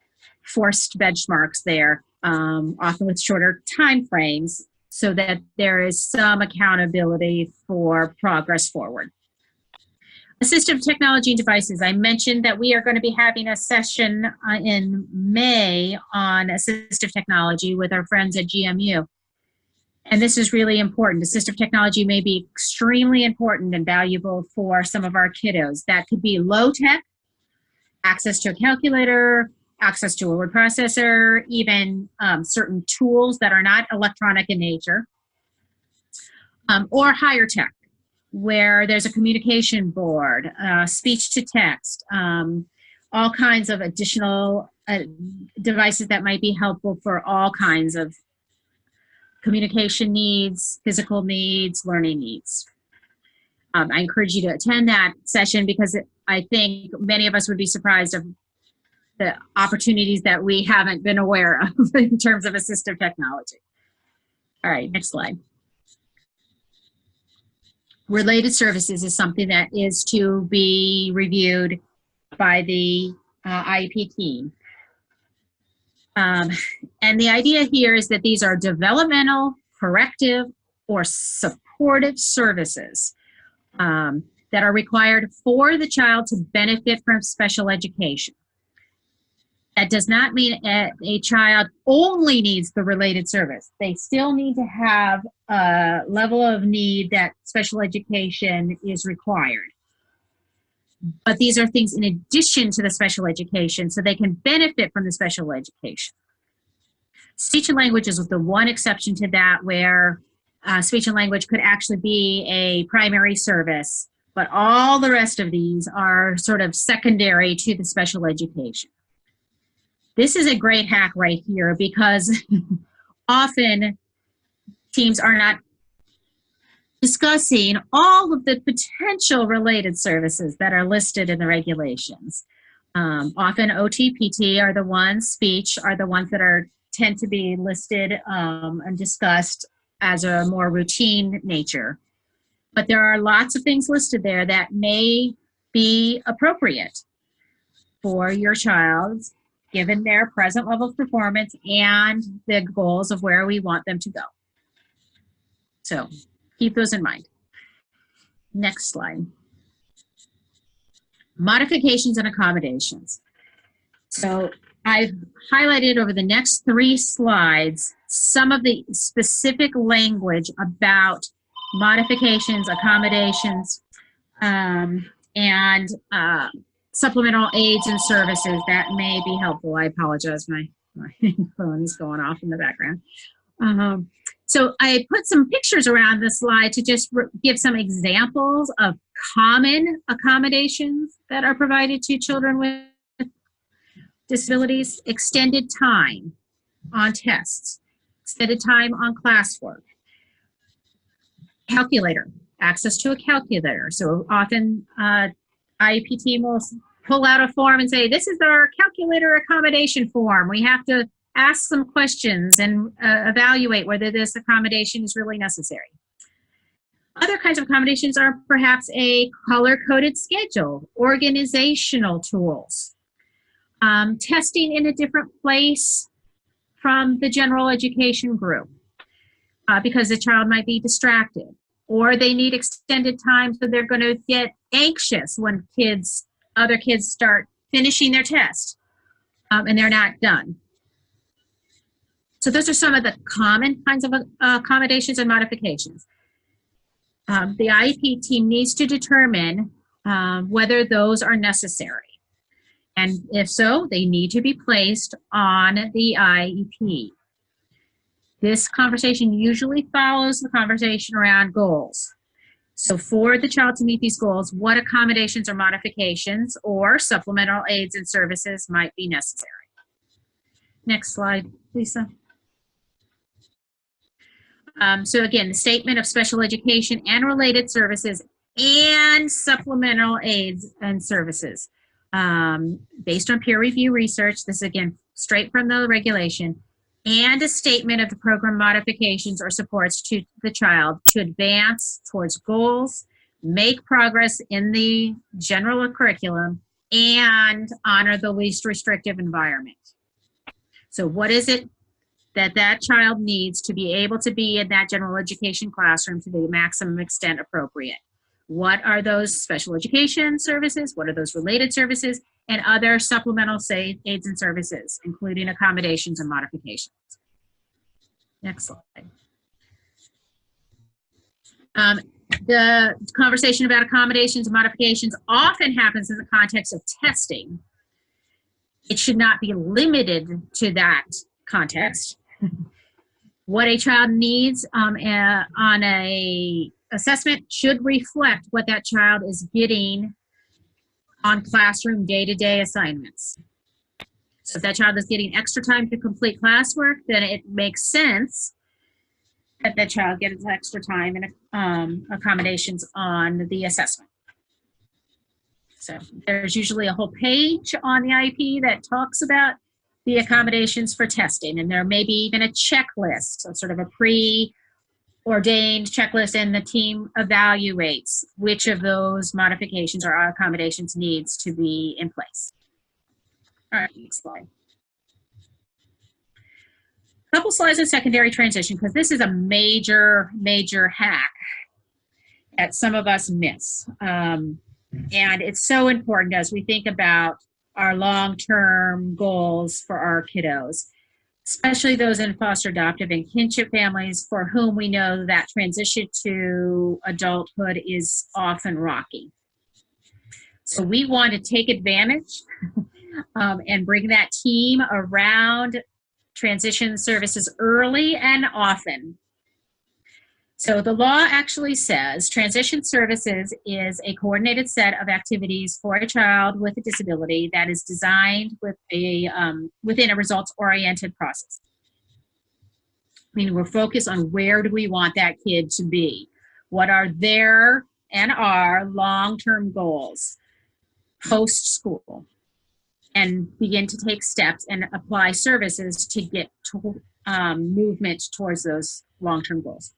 forced benchmarks there, often with shorter time frames, so that there is some accountability for progress forward. Assistive technology and devices. I mentioned that we are going to be having a session in May on assistive technology with our friends at GMU. And this is really important. Assistive technology may be extremely important and valuable for some of our kiddos. That could be low tech, access to a calculator, access to a word processor, even certain tools that are not electronic in nature, or higher tech, where there's a communication board, speech to text, all kinds of additional devices that might be helpful for all kinds of communication needs, physical needs, learning needs. I encourage you to attend that session because I think many of us would be surprised of the opportunities that we haven't been aware of in terms of assistive technology. All right, next slide. Related services is something that is to be reviewed by the IEP team. And the idea here is that these are developmental, corrective, or supportive services that are required for the child to benefit from special education. That does not mean a child only needs the related service. They still need to have a level of need that special education is required. But these are things in addition to the special education, so they can benefit from the special education. Speech and language is the one exception to that, where speech and language could actually be a primary service, but all the rest of these are sort of secondary to the special education. This is a great hack right here because often teams are not discussing all of the potential related services that are listed in the regulations. Often OT, PT are the ones, speech are the ones that tend to be listed and discussed as a more routine nature. But there are lots of things listed there that may be appropriate. for your child, given their present level of performance and the goals of where we want them to go. So keep those in mind. Next slide. Modifications and accommodations. So I've highlighted over the next 3 slides some of the specific language about modifications, accommodations, and supplemental aids and services that may be helpful. I apologize, my phone is going off in the background. So I put some pictures around the slide to just give some examples of common accommodations that are provided to children with disabilities. Extended time on tests, extended time on classwork, calculator, access to a calculator. So often IEP team will pull out a form and say, this is our calculator accommodation form. We have to ask some questions and evaluate whether this accommodation is really necessary. Other kinds of accommodations are perhaps a color-coded schedule, organizational tools, testing in a different place from the general education group because the child might be distracted, or they need extended time, so they're going to get anxious when other kids start finishing their test and they're not done. So those are some of the common kinds of accommodations and modifications. The IEP team needs to determine whether those are necessary. And if so, they need to be placed on the IEP. This conversation usually follows the conversation around goals. So for the child to meet these goals, what accommodations or modifications or supplemental aids and services might be necessary? Next slide, Lisa. So again, the statement of special education and related services and supplemental aids and services. Based on peer review research, this is again straight from the regulation, and a statement of the program modifications or supports to the child to advance towards goals, make progress in the general curriculum, and honor the least restrictive environment. So what is it that child needs to be able to be in that general education classroom to the maximum extent appropriate? What are those special education services? What are those related services? And other supplemental aids and services, including accommodations and modifications. Next slide. The conversation about accommodations and modifications often happens in the context of testing. It should not be limited to that context. What a child needs on a assessment should reflect what that child is getting on classroom day-to-day assignments. So if that child is getting extra time to complete classwork, then it makes sense that that child gets extra time and accommodations on the assessment. So there's usually a whole page on the IEP that talks about the accommodations for testing, and there may be even a checklist, so sort of a preordained checklist, and the team evaluates which of those modifications or accommodations needs to be in place. All right, next slide. A couple slides on secondary transition, because this is a major hack that some of us miss. And it's so important as we think about our long-term goals for our kiddos, especially those in foster, adoptive, and kinship families for whom we know that transition to adulthood is often rocky. So we want to take advantage and bring that team around transition services early and often. So the law actually says transition services is a coordinated set of activities for a child with a disability that is designed with within a results-oriented process. Meaning we're focused on where do we want that kid to be? What are their and our long-term goals post-school? And begin to take steps and apply services to get to, movement towards those long-term goals.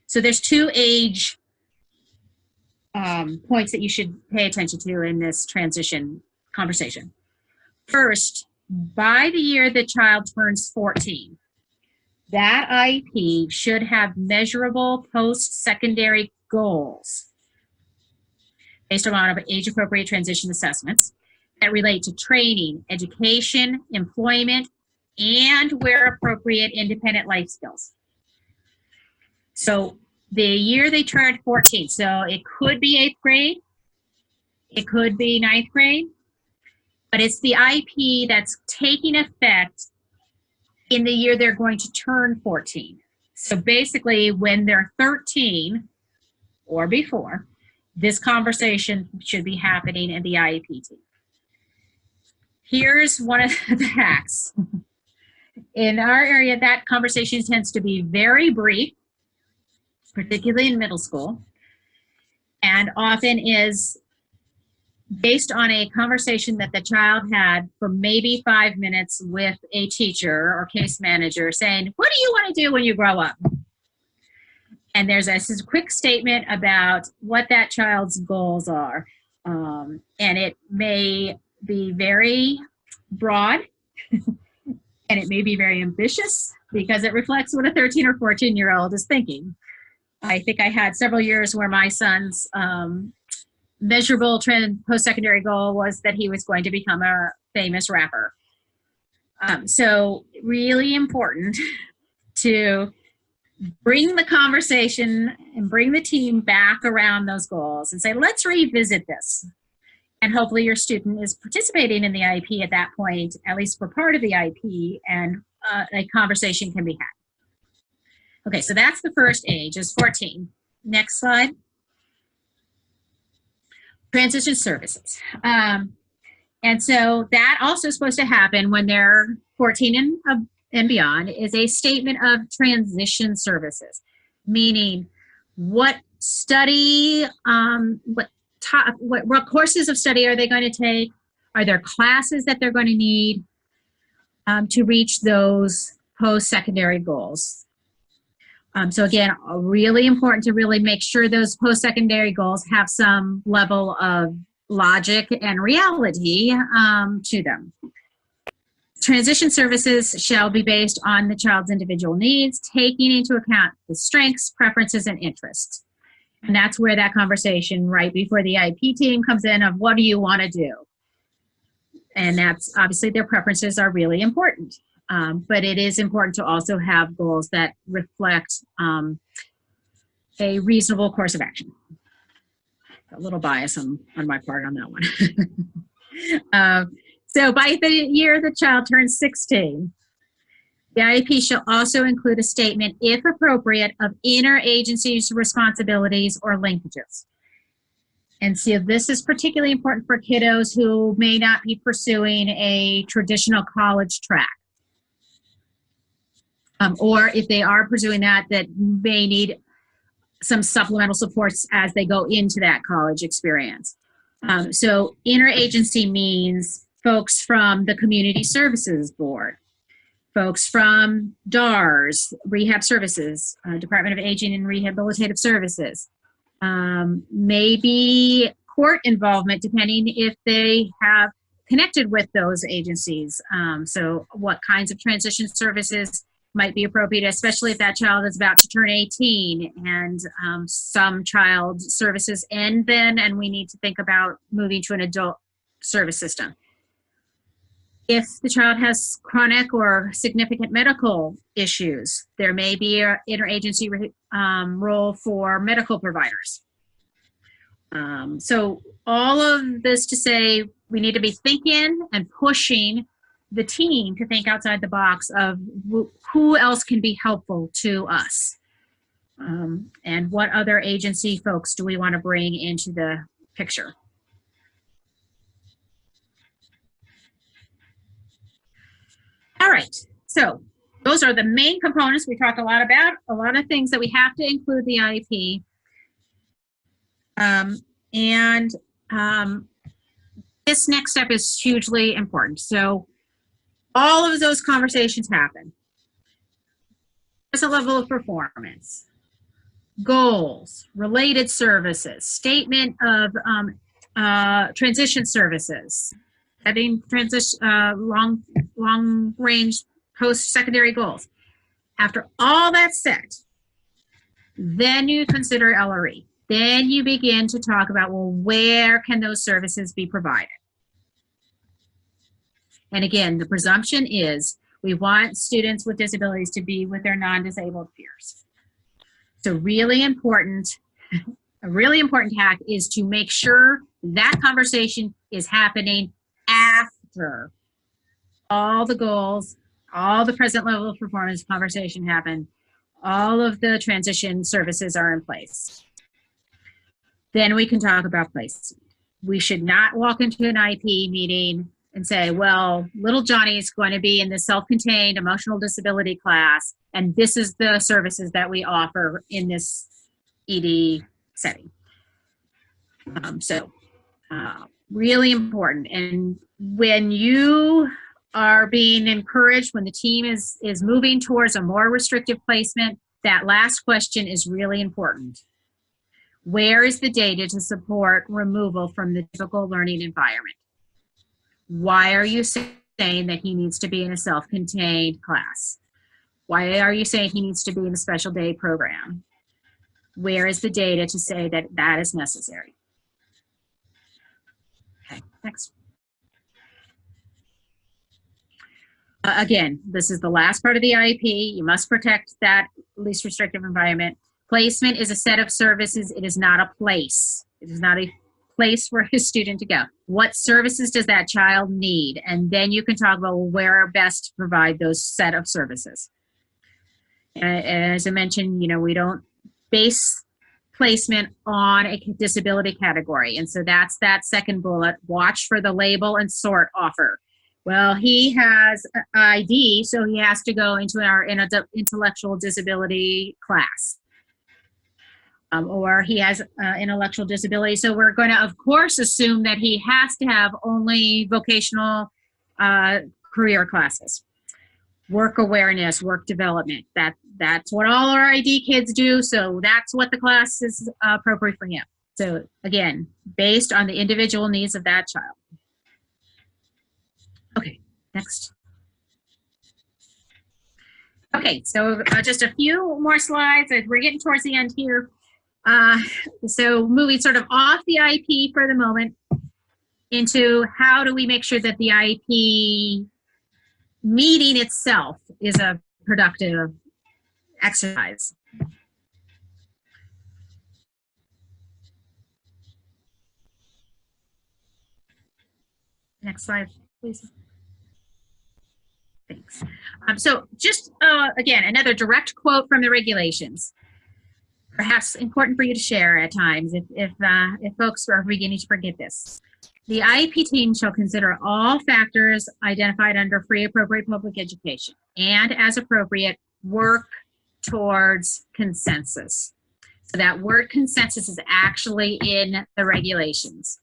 So there's 2 age points that you should pay attention to in this transition conversation. First, by the year the child turns 14, that IEP should have measurable post-secondary goals based on age-appropriate transition assessments that relate to training, education, employment, and where appropriate, independent life skills. So the year they turned 14, so it could be 8th grade, it could be 9th grade, but it's the IEP that's taking effect in the year they're going to turn 14. So basically, when they're 13 or before, this conversation should be happening in the IEP team. Here's one of the hacks. In our area, that conversation tends to be very brief, particularly in middle school, and often is based on a conversation that the child had for maybe 5 minutes with a teacher or case manager saying, what do you want to do when you grow up? And there's a quick statement about what that child's goals are. And it may be very broad and it may be very ambitious because it reflects what a 13 or 14-year-old is thinking. I think I had several years where my son's measurable post-secondary goal was that he was going to become a famous rapper. So really important to bring the conversation and bring the team back around those goals and say, let's revisit this. And hopefully your student is participating in the IEP at that point, at least for part of the IEP, and a conversation can be had. Okay, so that's the first age, is 14. Next slide. Transition services. And so that also is supposed to happen when they're 14 and beyond, is a statement of transition services, meaning what study, what courses of study are they going to take? Are there classes that they're going to need to reach those post-secondary goals? So again, really important to really make sure those post-secondary goals have some level of logic and reality to them. Transition services shall be based on the child's individual needs, taking into account the strengths, preferences, and interests. And that's where that conversation right before the IEP team comes in of what do you want to do? And that's obviously their preferences are really important. But it is important to also have goals that reflect a reasonable course of action. A little bias on my part on that one. So by the year the child turns 16, the IEP shall also include a statement, if appropriate, of interagency responsibilities or linkages. And so this is particularly important for kiddos who may not be pursuing a traditional college track. Or if they are pursuing that may need some supplemental supports as they go into that college experience. So interagency means folks from the Community Services Board, folks from DARS, Rehab Services, Department of Aging and Rehabilitative Services, maybe court involvement depending if they have connected with those agencies. So what kinds of transition services might be appropriate, especially if that child is about to turn 18 and some child services end then, and we need to think about moving to an adult service system. If the child has chronic or significant medical issues, there may be an interagency role for medical providers. So all of this to say we need to be thinking and pushing the team to think outside the box of who else can be helpful to us, and what other agency folks do we want to bring into the picture. All right, so those are the main components we talked a lot about, a lot of things that we have to include the IEP. This next step is hugely important. So all of those conversations happen. There's a level of performance, goals, related services, statement of transition services, setting transition, long range post-secondary goals. After all that's set, then you consider LRE. Then you begin to talk about, well, where can those services be provided? And again, the presumption is we want students with disabilities to be with their non-disabled peers. So really important, a really important hack is to make sure that conversation is happening after all the goals, all the present level of performance conversation happen, all of the transition services are in place. Then we can talk about placement. We should not walk into an IEP meeting and say, well, little Johnny is going to be in the self-contained emotional disability class, and this is the services that we offer in this ED setting. Really important. And when you are being encouraged, when the team is moving towards a more restrictive placement, that last question is really important. Where is the data to support removal from the difficult learning environment? Why are you saying that he needs to be in a self-contained class? Why are you saying he needs to be in a special day program? Where is the data to say that that is necessary? Okay, next. Again, this is the last part of the IEP. You must protect that least restrictive environment. Placement is a set of services. It is not a place. It is not a place for a student to go. What services does that child need? And then you can talk about where best to provide those set of services. And as I mentioned, we don't base placement on a disability category. And so that's that second bullet. Watch for the label and sort offer. Well, he has ID, so he has to go into our intellectual disability class. Or he has intellectual disability, so we're going to, of course, assume that he has to have only vocational career classes. Work awareness, work development, that's what all our ID kids do, so that's what the class is appropriate for him. So again, based on the individual needs of that child. Okay, next. Okay, so just a few more slides. We're getting towards the end here. So moving sort of off the IEP for the moment into how do we make sure that the IEP meeting itself is a productive exercise. Next slide, please. Thanks. So just, again, another direct quote from the regulations. Perhaps important for you to share at times if folks are beginning to forget this. The IEP team shall consider all factors identified under free appropriate public education and, as appropriate, work towards consensus. So that word consensus is actually in the regulations.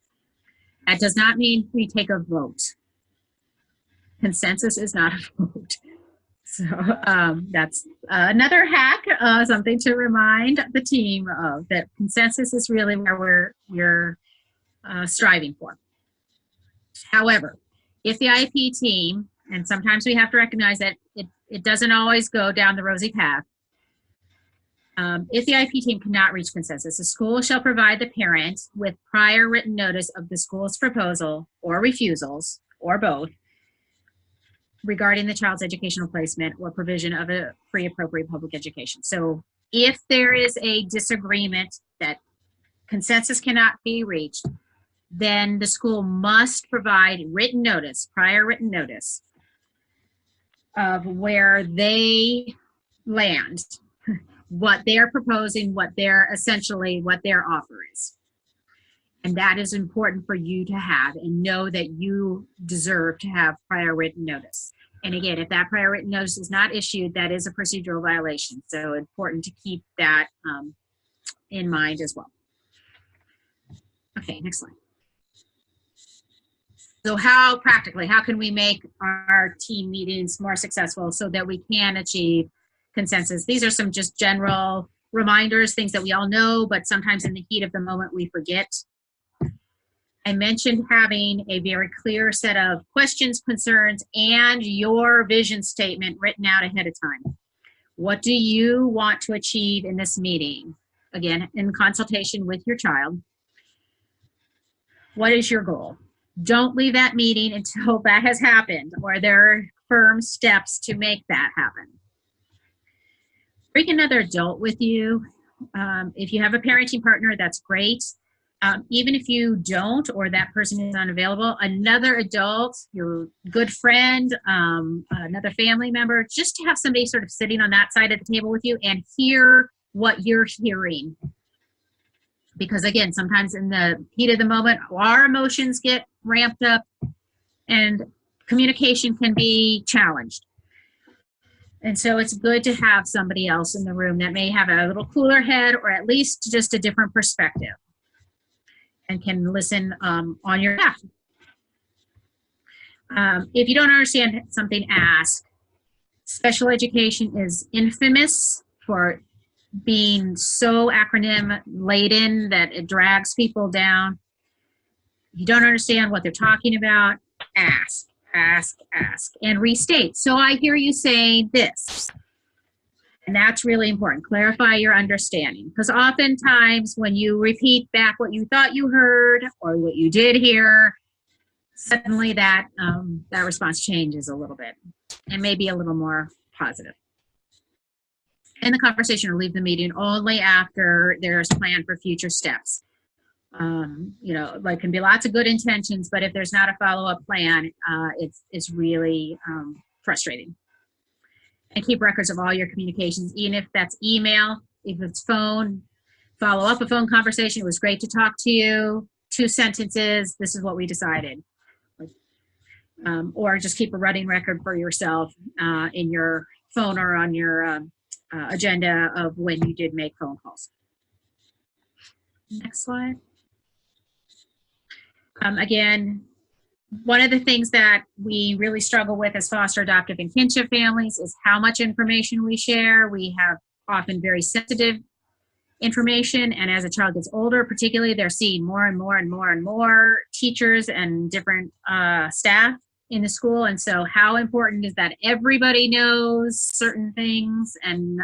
That does not mean we take a vote. Consensus is not a vote. So that's another hack, something to remind the team of, that consensus is really where we're striving for. However, if the IEP team, and sometimes we have to recognize that it doesn't always go down the rosy path, if the IEP team cannot reach consensus, the school shall provide the parent with prior written notice of the school's proposal or refusals, or both, regarding the child's educational placement or provision of a free appropriate public education. So if there is a disagreement that consensus cannot be reached, then the school must provide written notice, prior written notice, of where they land, what they're proposing, what their offer is. And that is important for you to have, and know that you deserve to have prior written notice. And again, if that prior written notice is not issued, that is a procedural violation. So important to keep that in mind as well. Okay, next slide. So how can we make our team meetings more successful so that we can achieve consensus? These are some just general reminders, things that we all know, but sometimes in the heat of the moment we forget. I mentioned having a very clear set of questions, concerns, and your vision statement written out ahead of time. What do you want to achieve in this meeting? Again, in consultation with your child. What is your goal? Don't leave that meeting until that has happened or there are firm steps to make that happen. Bring another adult with you. If you have a parenting partner, that's great. Even if you don't or that person is unavailable, another adult, your good friend, another family member, just to have somebody sort of sitting on that side of the table with you and hear what you're hearing. Because again, sometimes in the heat of the moment, our emotions get ramped up and communication can be challenged. And so it's good to have somebody else in the room that may have a little cooler head or at least just a different perspective and can listen on your behalf. If you don't understand something, ask. Special education is infamous for being so acronym laden that it drags people down. If you don't understand what they're talking about, ask, ask, ask, and restate. So I hear you saying this. And that's really important. Clarify your understanding. Because oftentimes when you repeat back what you thought you heard or what you did hear, suddenly that response changes a little bit and maybe a little more positive. End the conversation or leave the meeting only after there's a plan for future steps. You know, like can be lots of good intentions, but if there's not a follow-up plan, it's really frustrating. And keep records of all your communications, even if that's email, if it's phone, follow up a phone conversation. It was great to talk to you. 2 sentences, this is what we decided. Or just keep a running record for yourself in your phone or on your agenda of when you did make phone calls. Next slide. Again, one of the things that we really struggle with as foster, adoptive, and kinship families is how much information we share. We have often very sensitive information, and as a child gets older, particularly, they're seeing more and more and more and more teachers and different staff in the school, and so how important is that everybody knows certain things, and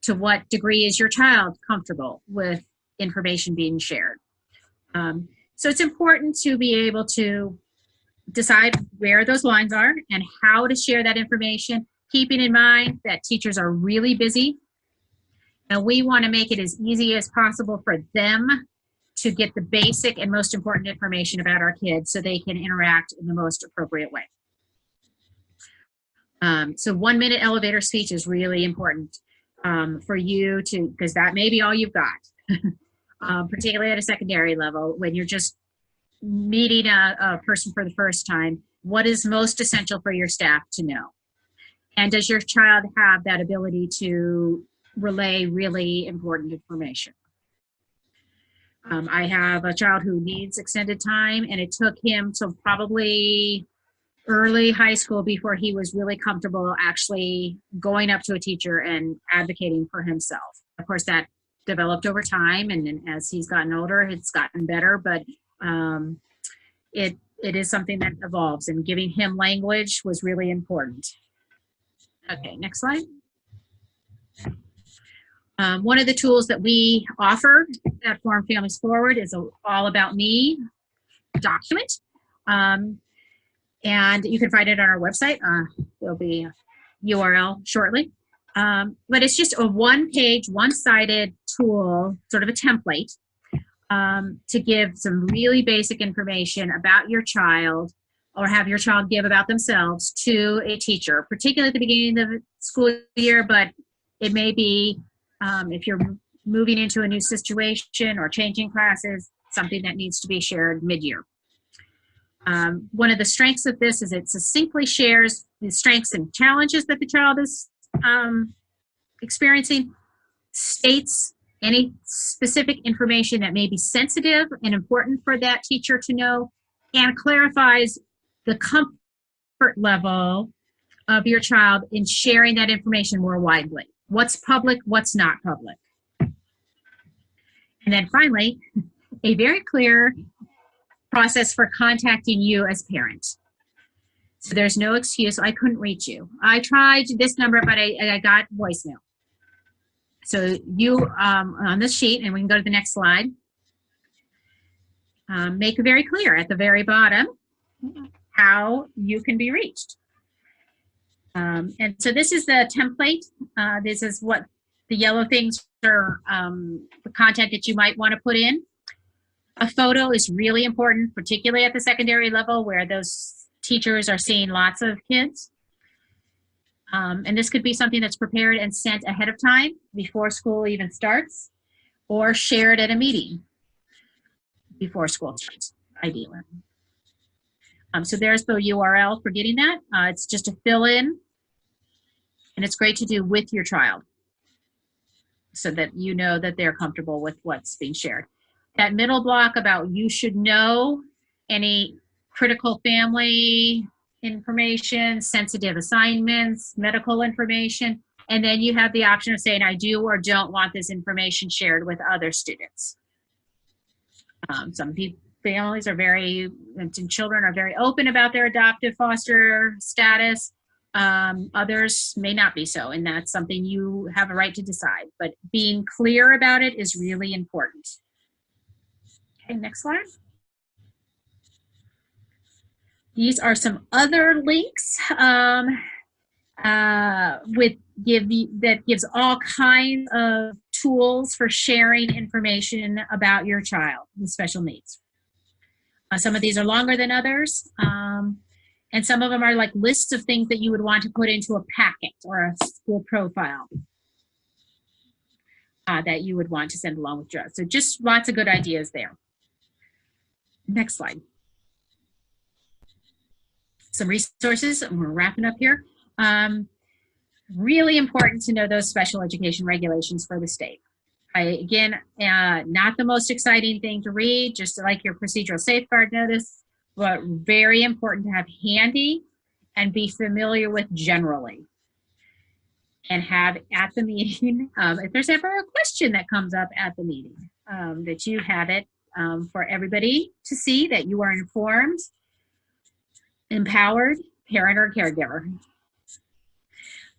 to what degree is your child comfortable with information being shared? So it's important to be able to decide where those lines are and how to share that information, keeping in mind that teachers are really busy. And we want to make it as easy as possible for them to get the basic and most important information about our kids so they can interact in the most appropriate way. So 1-minute elevator speech is really important for you to, because that may be all you've got. Particularly at a secondary level, when you're just meeting a person for the first time, what is most essential for your staff to know? And does your child have that ability to relay really important information? I have a child who needs extended time, and it took him till probably early high school before he was really comfortable actually going up to a teacher and advocating for himself. Of course, that developed over time, and as he's gotten older, it's gotten better, but it is something that evolves, and giving him language was really important. Okay, next slide. One of the tools that we offer at Forum Families Forward is All About Me document, and you can find it on our website. There'll be a URL shortly. But it's just a one-page, one-sided tool, sort of a template, to give some really basic information about your child or have your child give about themselves to a teacher, particularly at the beginning of the school year, but it may be if you're moving into a new situation or changing classes, something that needs to be shared mid-year. One of the strengths of this is it succinctly shares the strengths and challenges that the child is experiencing, states any specific information that may be sensitive and important for that teacher to know, and clarifies the comfort level of your child in sharing that information more widely. What's public, what's not public. And then finally, a very clear process for contacting you as parents. So there's no excuse. I couldn't reach you. I tried this number, but I got voicemail. So you, on this sheet, and we can go to the next slide, make it very clear at the very bottom how you can be reached. And so this is the template. This is what the yellow things are, the content that you might want to put in. A photo is really important, particularly at the secondary level where those teachers are seeing lots of kids. And this could be something that's prepared and sent ahead of time before school even starts, or shared at a meeting before school starts, ideally. So there's the URL for getting that. It's just a fill in, and it's great to do with your child so that you know that they're comfortable with what's being shared. That middle block about you should know any critical family information, sensitive assignments, medical information, and then you have the option of saying, I do or don't want this information shared with other students. Some families are and children are very open about their adoptive foster status. Others may not be so, and that's something you have a right to decide. But being clear about it is really important. Okay, next slide. These are some other links that gives all kinds of tools for sharing information about your child with special needs. Some of these are longer than others, and some of them are like lists of things that you would want to put into a packet or a school profile that you would want to send along with drugs. So just lots of good ideas there. Next slide. Some resources, and we're wrapping up here. Really important to know those special education regulations for the state. Again, not the most exciting thing to read, just like your procedural safeguard notice, but very important to have handy and be familiar with generally. And have at the meeting, if there's ever a question that comes up at the meeting, that you have it for everybody to see that you are informed, empowered parent or caregiver.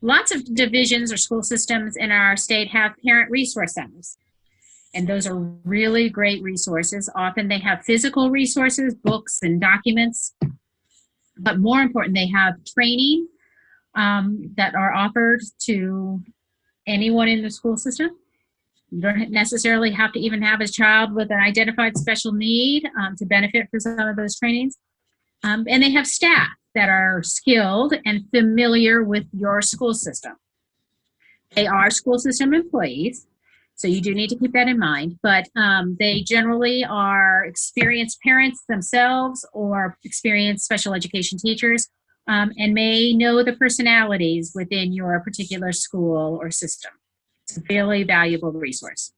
Lots of divisions or school systems in our state have parent resource centers. And those are really great resources. Often they have physical resources, books and documents. But more important, they have training that are offered to anyone in the school system. You don't necessarily have to even have a child with an identified special need to benefit from some of those trainings. And they have staff that are skilled and familiar with your school system. They are school system employees, so you do need to keep that in mind, but they generally are experienced parents themselves or experienced special education teachers and may know the personalities within your particular school or system. It's a really valuable resource.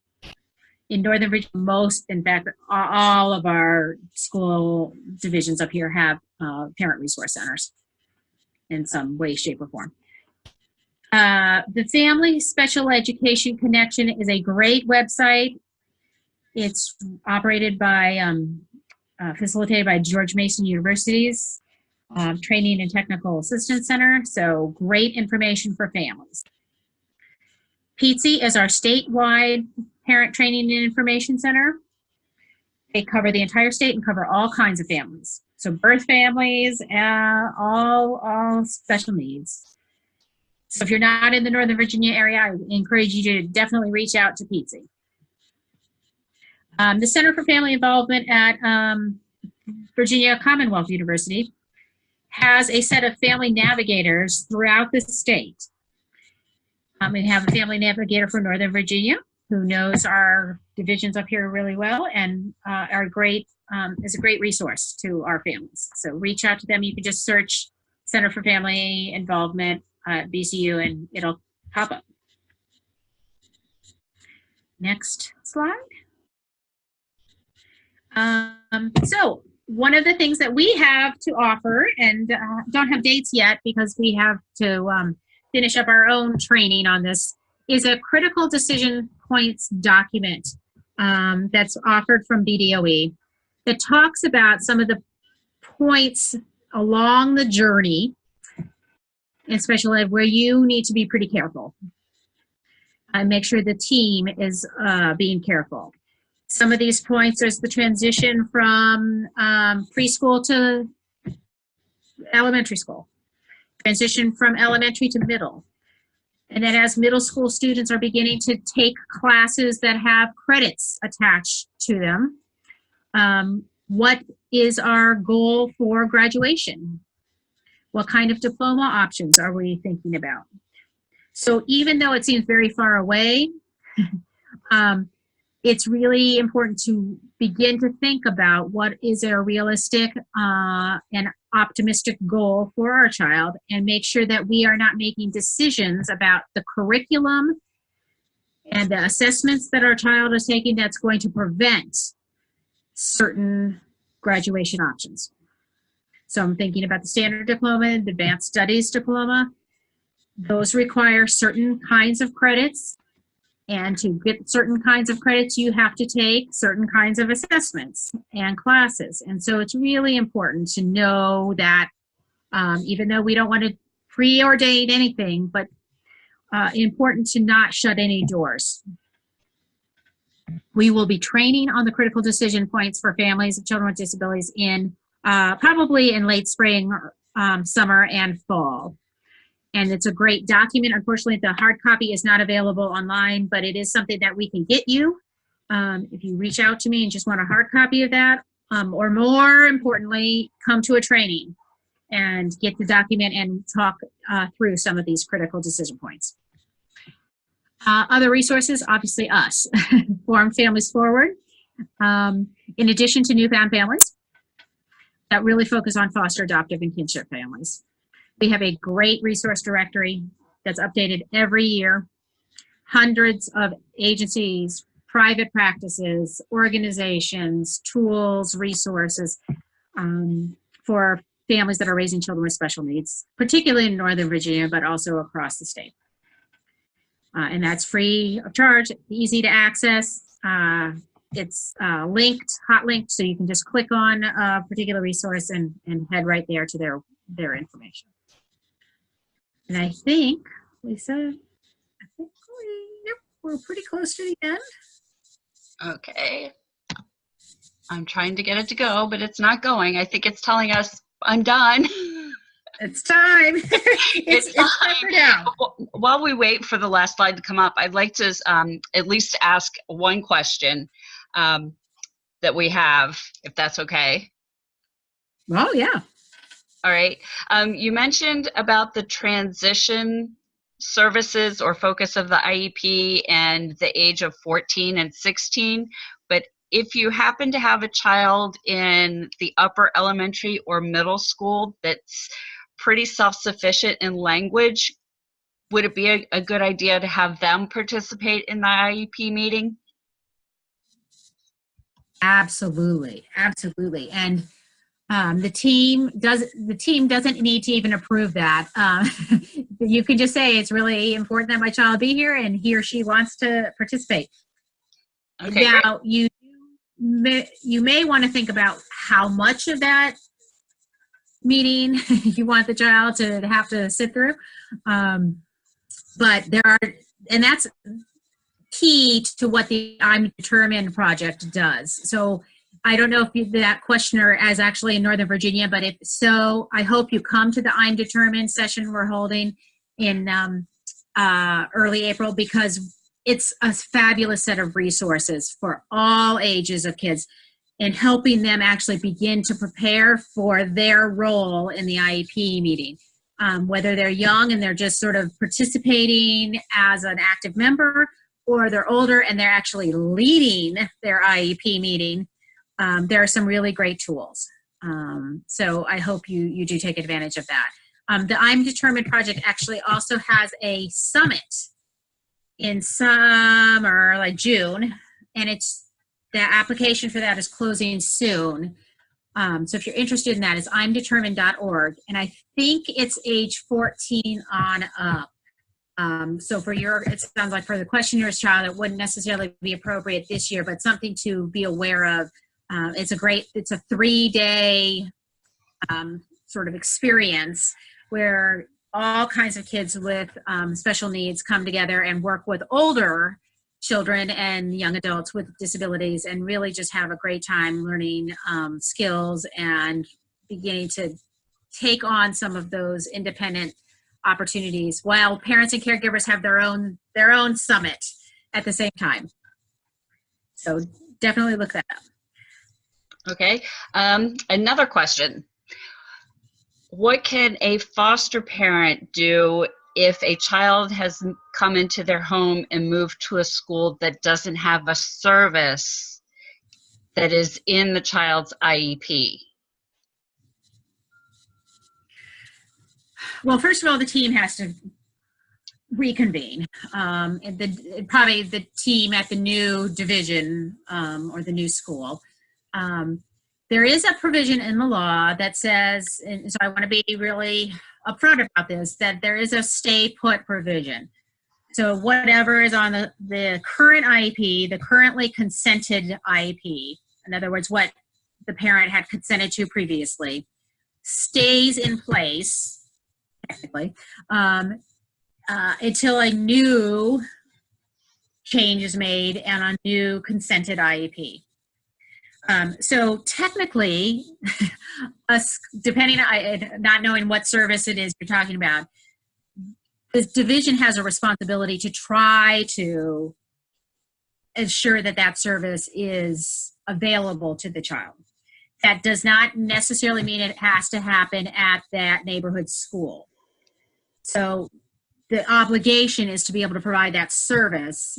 In Northern Virginia, most, in fact, all of our school divisions up here have parent resource centers in some way, shape, or form. The Family Special Education Connection is a great website. It's operated by, facilitated by George Mason University's Training and Technical Assistance Center, so great information for families. PTSI is our statewide Parent Training and Information Center. They cover the entire state and cover all kinds of families. So birth families, all special needs. So if you're not in the Northern Virginia area, I encourage you to definitely reach out to PTSI. The Center for Family Involvement at Virginia Commonwealth University has a set of family navigators throughout the state. We have a family navigator for Northern Virginia who knows our divisions up here really well and is a great resource to our families. So reach out to them. You can just search Center for Family Involvement at VCU and it'll pop up. Next slide. So one of the things that we have to offer, and don't have dates yet because we have to finish up our own training on this, is a critical decision points document that's offered from BDOE. that talks about some of the points along the journey, especially where you need to be pretty careful and make sure the team is being careful. Some of these points is the transition from preschool to elementary school, transition from elementary to middle. And then as middle school students are beginning to take classes that have credits attached to them, what is our goal for graduation? What kind of diploma options are we thinking about? So even though it seems very far away, it's really important to begin to think about what is a realistic and optimistic goal for our child, and make sure that we are not making decisions about the curriculum and the assessments that our child is taking that's going to prevent certain graduation options. So I'm thinking about the standard diploma, the advanced studies diploma. Those require certain kinds of credits, and to get certain kinds of credits, you have to take certain kinds of assessments and classes. And so it's really important to know that, even though we don't want to preordain anything, but important to not shut any doors. We will be training on the critical decision points for families of children with disabilities in probably in late spring, summer, and fall. And it's a great document. Unfortunately, the hard copy is not available online, but it is something that we can get you. If you reach out to me and just want a hard copy of that, or more importantly, come to a training and get the document and talk through some of these critical decision points. Other resources, obviously us, Forum Families Forward. In addition to NewFound families that really focus on foster, adoptive, and kinship families. We have a great resource directory that's updated every year. Hundreds of agencies, private practices, organizations, tools, resources for families that are raising children with special needs, particularly in Northern Virginia, but also across the state. And that's free of charge, easy to access. It's linked, hot linked, so you can just click on a particular resource and head right there to their information. And I think, Lisa, we're pretty close to the end. Okay. I'm trying to get it to go, but it's not going. I think it's telling us I'm done. It's time. it's time now. While we wait for the last slide to come up, I'd like to at least ask one question that we have, if that's okay. Oh, yeah. All right. You mentioned about the transition services or focus of the IEP and the age of 14 and 16, but if you happen to have a child in the upper elementary or middle school that's pretty self-sufficient in language, would it be a good idea to have them participate in the IEP meeting? Absolutely, absolutely. And the team doesn't need to even approve that. You can just say it's really important that my child be here, and he or she wants to participate. Okay, now, great. You may want to think about how much of that meeting you want the child to have to sit through. But there are, and that's key to what the I'm Determined project does. So I don't know if that questioner is actually in Northern Virginia, but if so, I hope you come to the I'm Determined session we're holding in early April, because it's a fabulous set of resources for all ages of kids and helping them actually begin to prepare for their role in the IEP meeting. Whether they're young and they're just sort of participating as an active member, or they're older and they're actually leading their IEP meeting, there are some really great tools. So I hope you do take advantage of that. The I'm Determined project actually also has a summit in summer, like June, and the application for that is closing soon. So if you're interested in that, it's imdetermined.org, and I think it's age 14 on up. So it sounds like for the questioner's child, it wouldn't necessarily be appropriate this year, but something to be aware of It's a 3-day sort of experience where all kinds of kids with special needs come together and work with older children and young adults with disabilities, and really just have a great time learning skills and beginning to take on some of those independent opportunities, while parents and caregivers have their own summit at the same time. So definitely look that up. Okay. Another question. What can a foster parent do if a child has come into their home and moved to a school that doesn't have a service that is in the child's IEP? Well, first of all, the team has to reconvene. Probably the team at the new division or the new school. There is a provision in the law that says, and so I want to be really upfront about this, that there is a stay put provision. So whatever is on the current IEP, the currently consented IEP, in other words, what the parent had consented to previously, stays in place, technically, until a new change is made and a new consented IEP. So technically, us, depending on not knowing what service it is you're talking about, the division has a responsibility to try to ensure that that service is available to the child. That does not necessarily mean it has to happen at that neighborhood school. So the obligation is to be able to provide that service.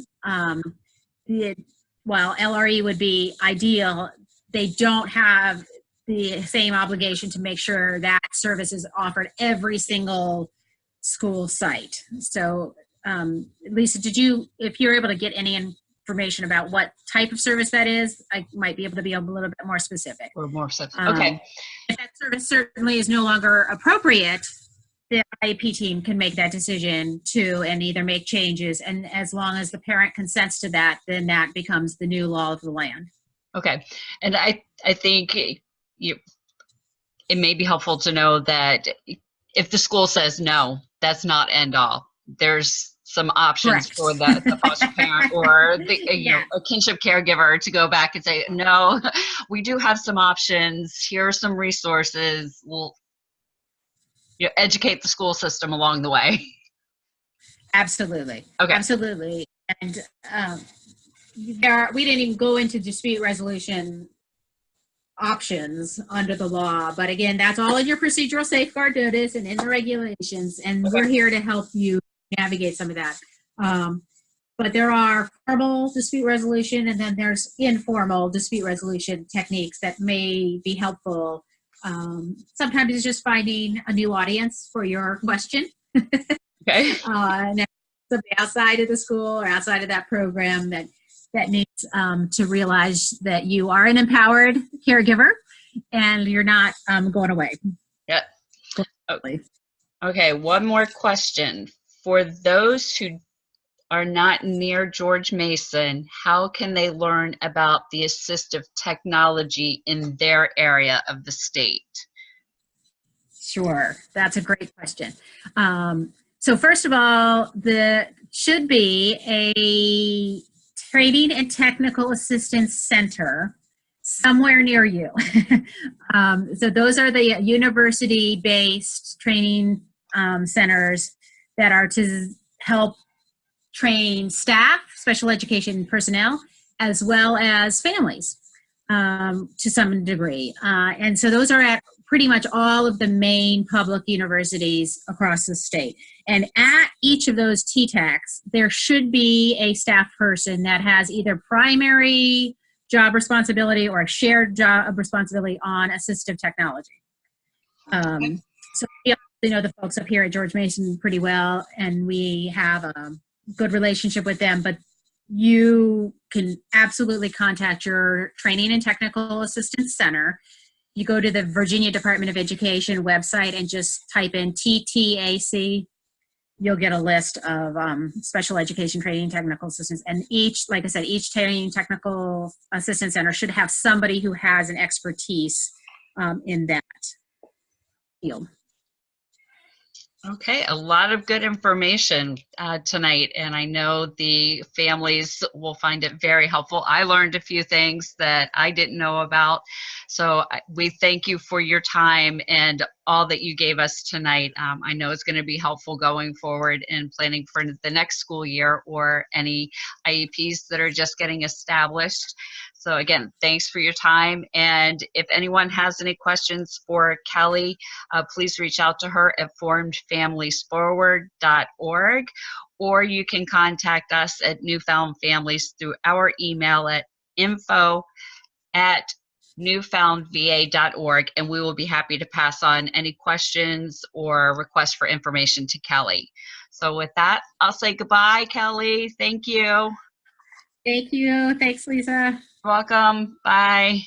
While LRE would be ideal, they don't have the same obligation to make sure that service is offered every single school site. So, Lisa, if you're able to get any information about what type of service that is, I might be able to be a little bit more specific. Or more specific. Okay. If that service certainly is no longer appropriate, the IEP team can make that decision too and either make changes, and as long as the parent consents to that, then that becomes the new law of the land. Okay. And I think it may be helpful to know that if the school says no, that's not end all. There's some options Correct. for the foster parent or a kinship caregiver to go back and say, no, we do have some options. Here are some resources. We'll educate the school system along the way. Absolutely. Okay. Absolutely. And we didn't even go into dispute resolution options under the law, but again, that's all in your procedural safeguard notice and in the regulations, and we're here to help you navigate some of that. But there are formal dispute resolution, and then there's informal dispute resolution techniques that may be helpful. Sometimes it's just finding a new audience for your question. Okay. And somebody outside of the school or outside of that program that needs to realize that you are an empowered caregiver and you're not going away. Yeah. Okay, one more question. For those who are not near George Mason, how can they learn about the assistive technology in their area of the state? Sure, that's a great question. So first of all, there should be a Training and Technical Assistance Center somewhere near you. So those are the university-based training centers that are to help train staff, special education personnel, as well as families to some degree. And so those are at pretty much all of the main public universities across the state. And at each of those TTACs, there should be a staff person that has either primary job responsibility or a shared job responsibility on assistive technology. So we know the folks up here at George Mason pretty well, and we have a good relationship with them, but you can absolutely contact your Training and Technical Assistance Center. You go to the Virginia Department of Education website and just type in TTAC, you'll get a list of special education training technical assistants. And each, like I said, each training technical assistance center should have somebody who has an expertise in that field. Okay, a lot of good information tonight, and I know the families will find it very helpful. I learned a few things that I didn't know about, so we thank you for your time and all that you gave us tonight. I know it's going to be helpful going forward in planning for the next school year or any IEPs that are just getting established. So again, thanks for your time, and if anyone has any questions for Kelly, please reach out to her at formedfamiliesforward.org, or you can contact us at NewFound Families through our email at info@newfoundva.org, and we will be happy to pass on any questions or requests for information to Kelly. So with that, I'll say goodbye, Kelly. Thank you. Thank you. Thanks, Lisa. Welcome. Bye.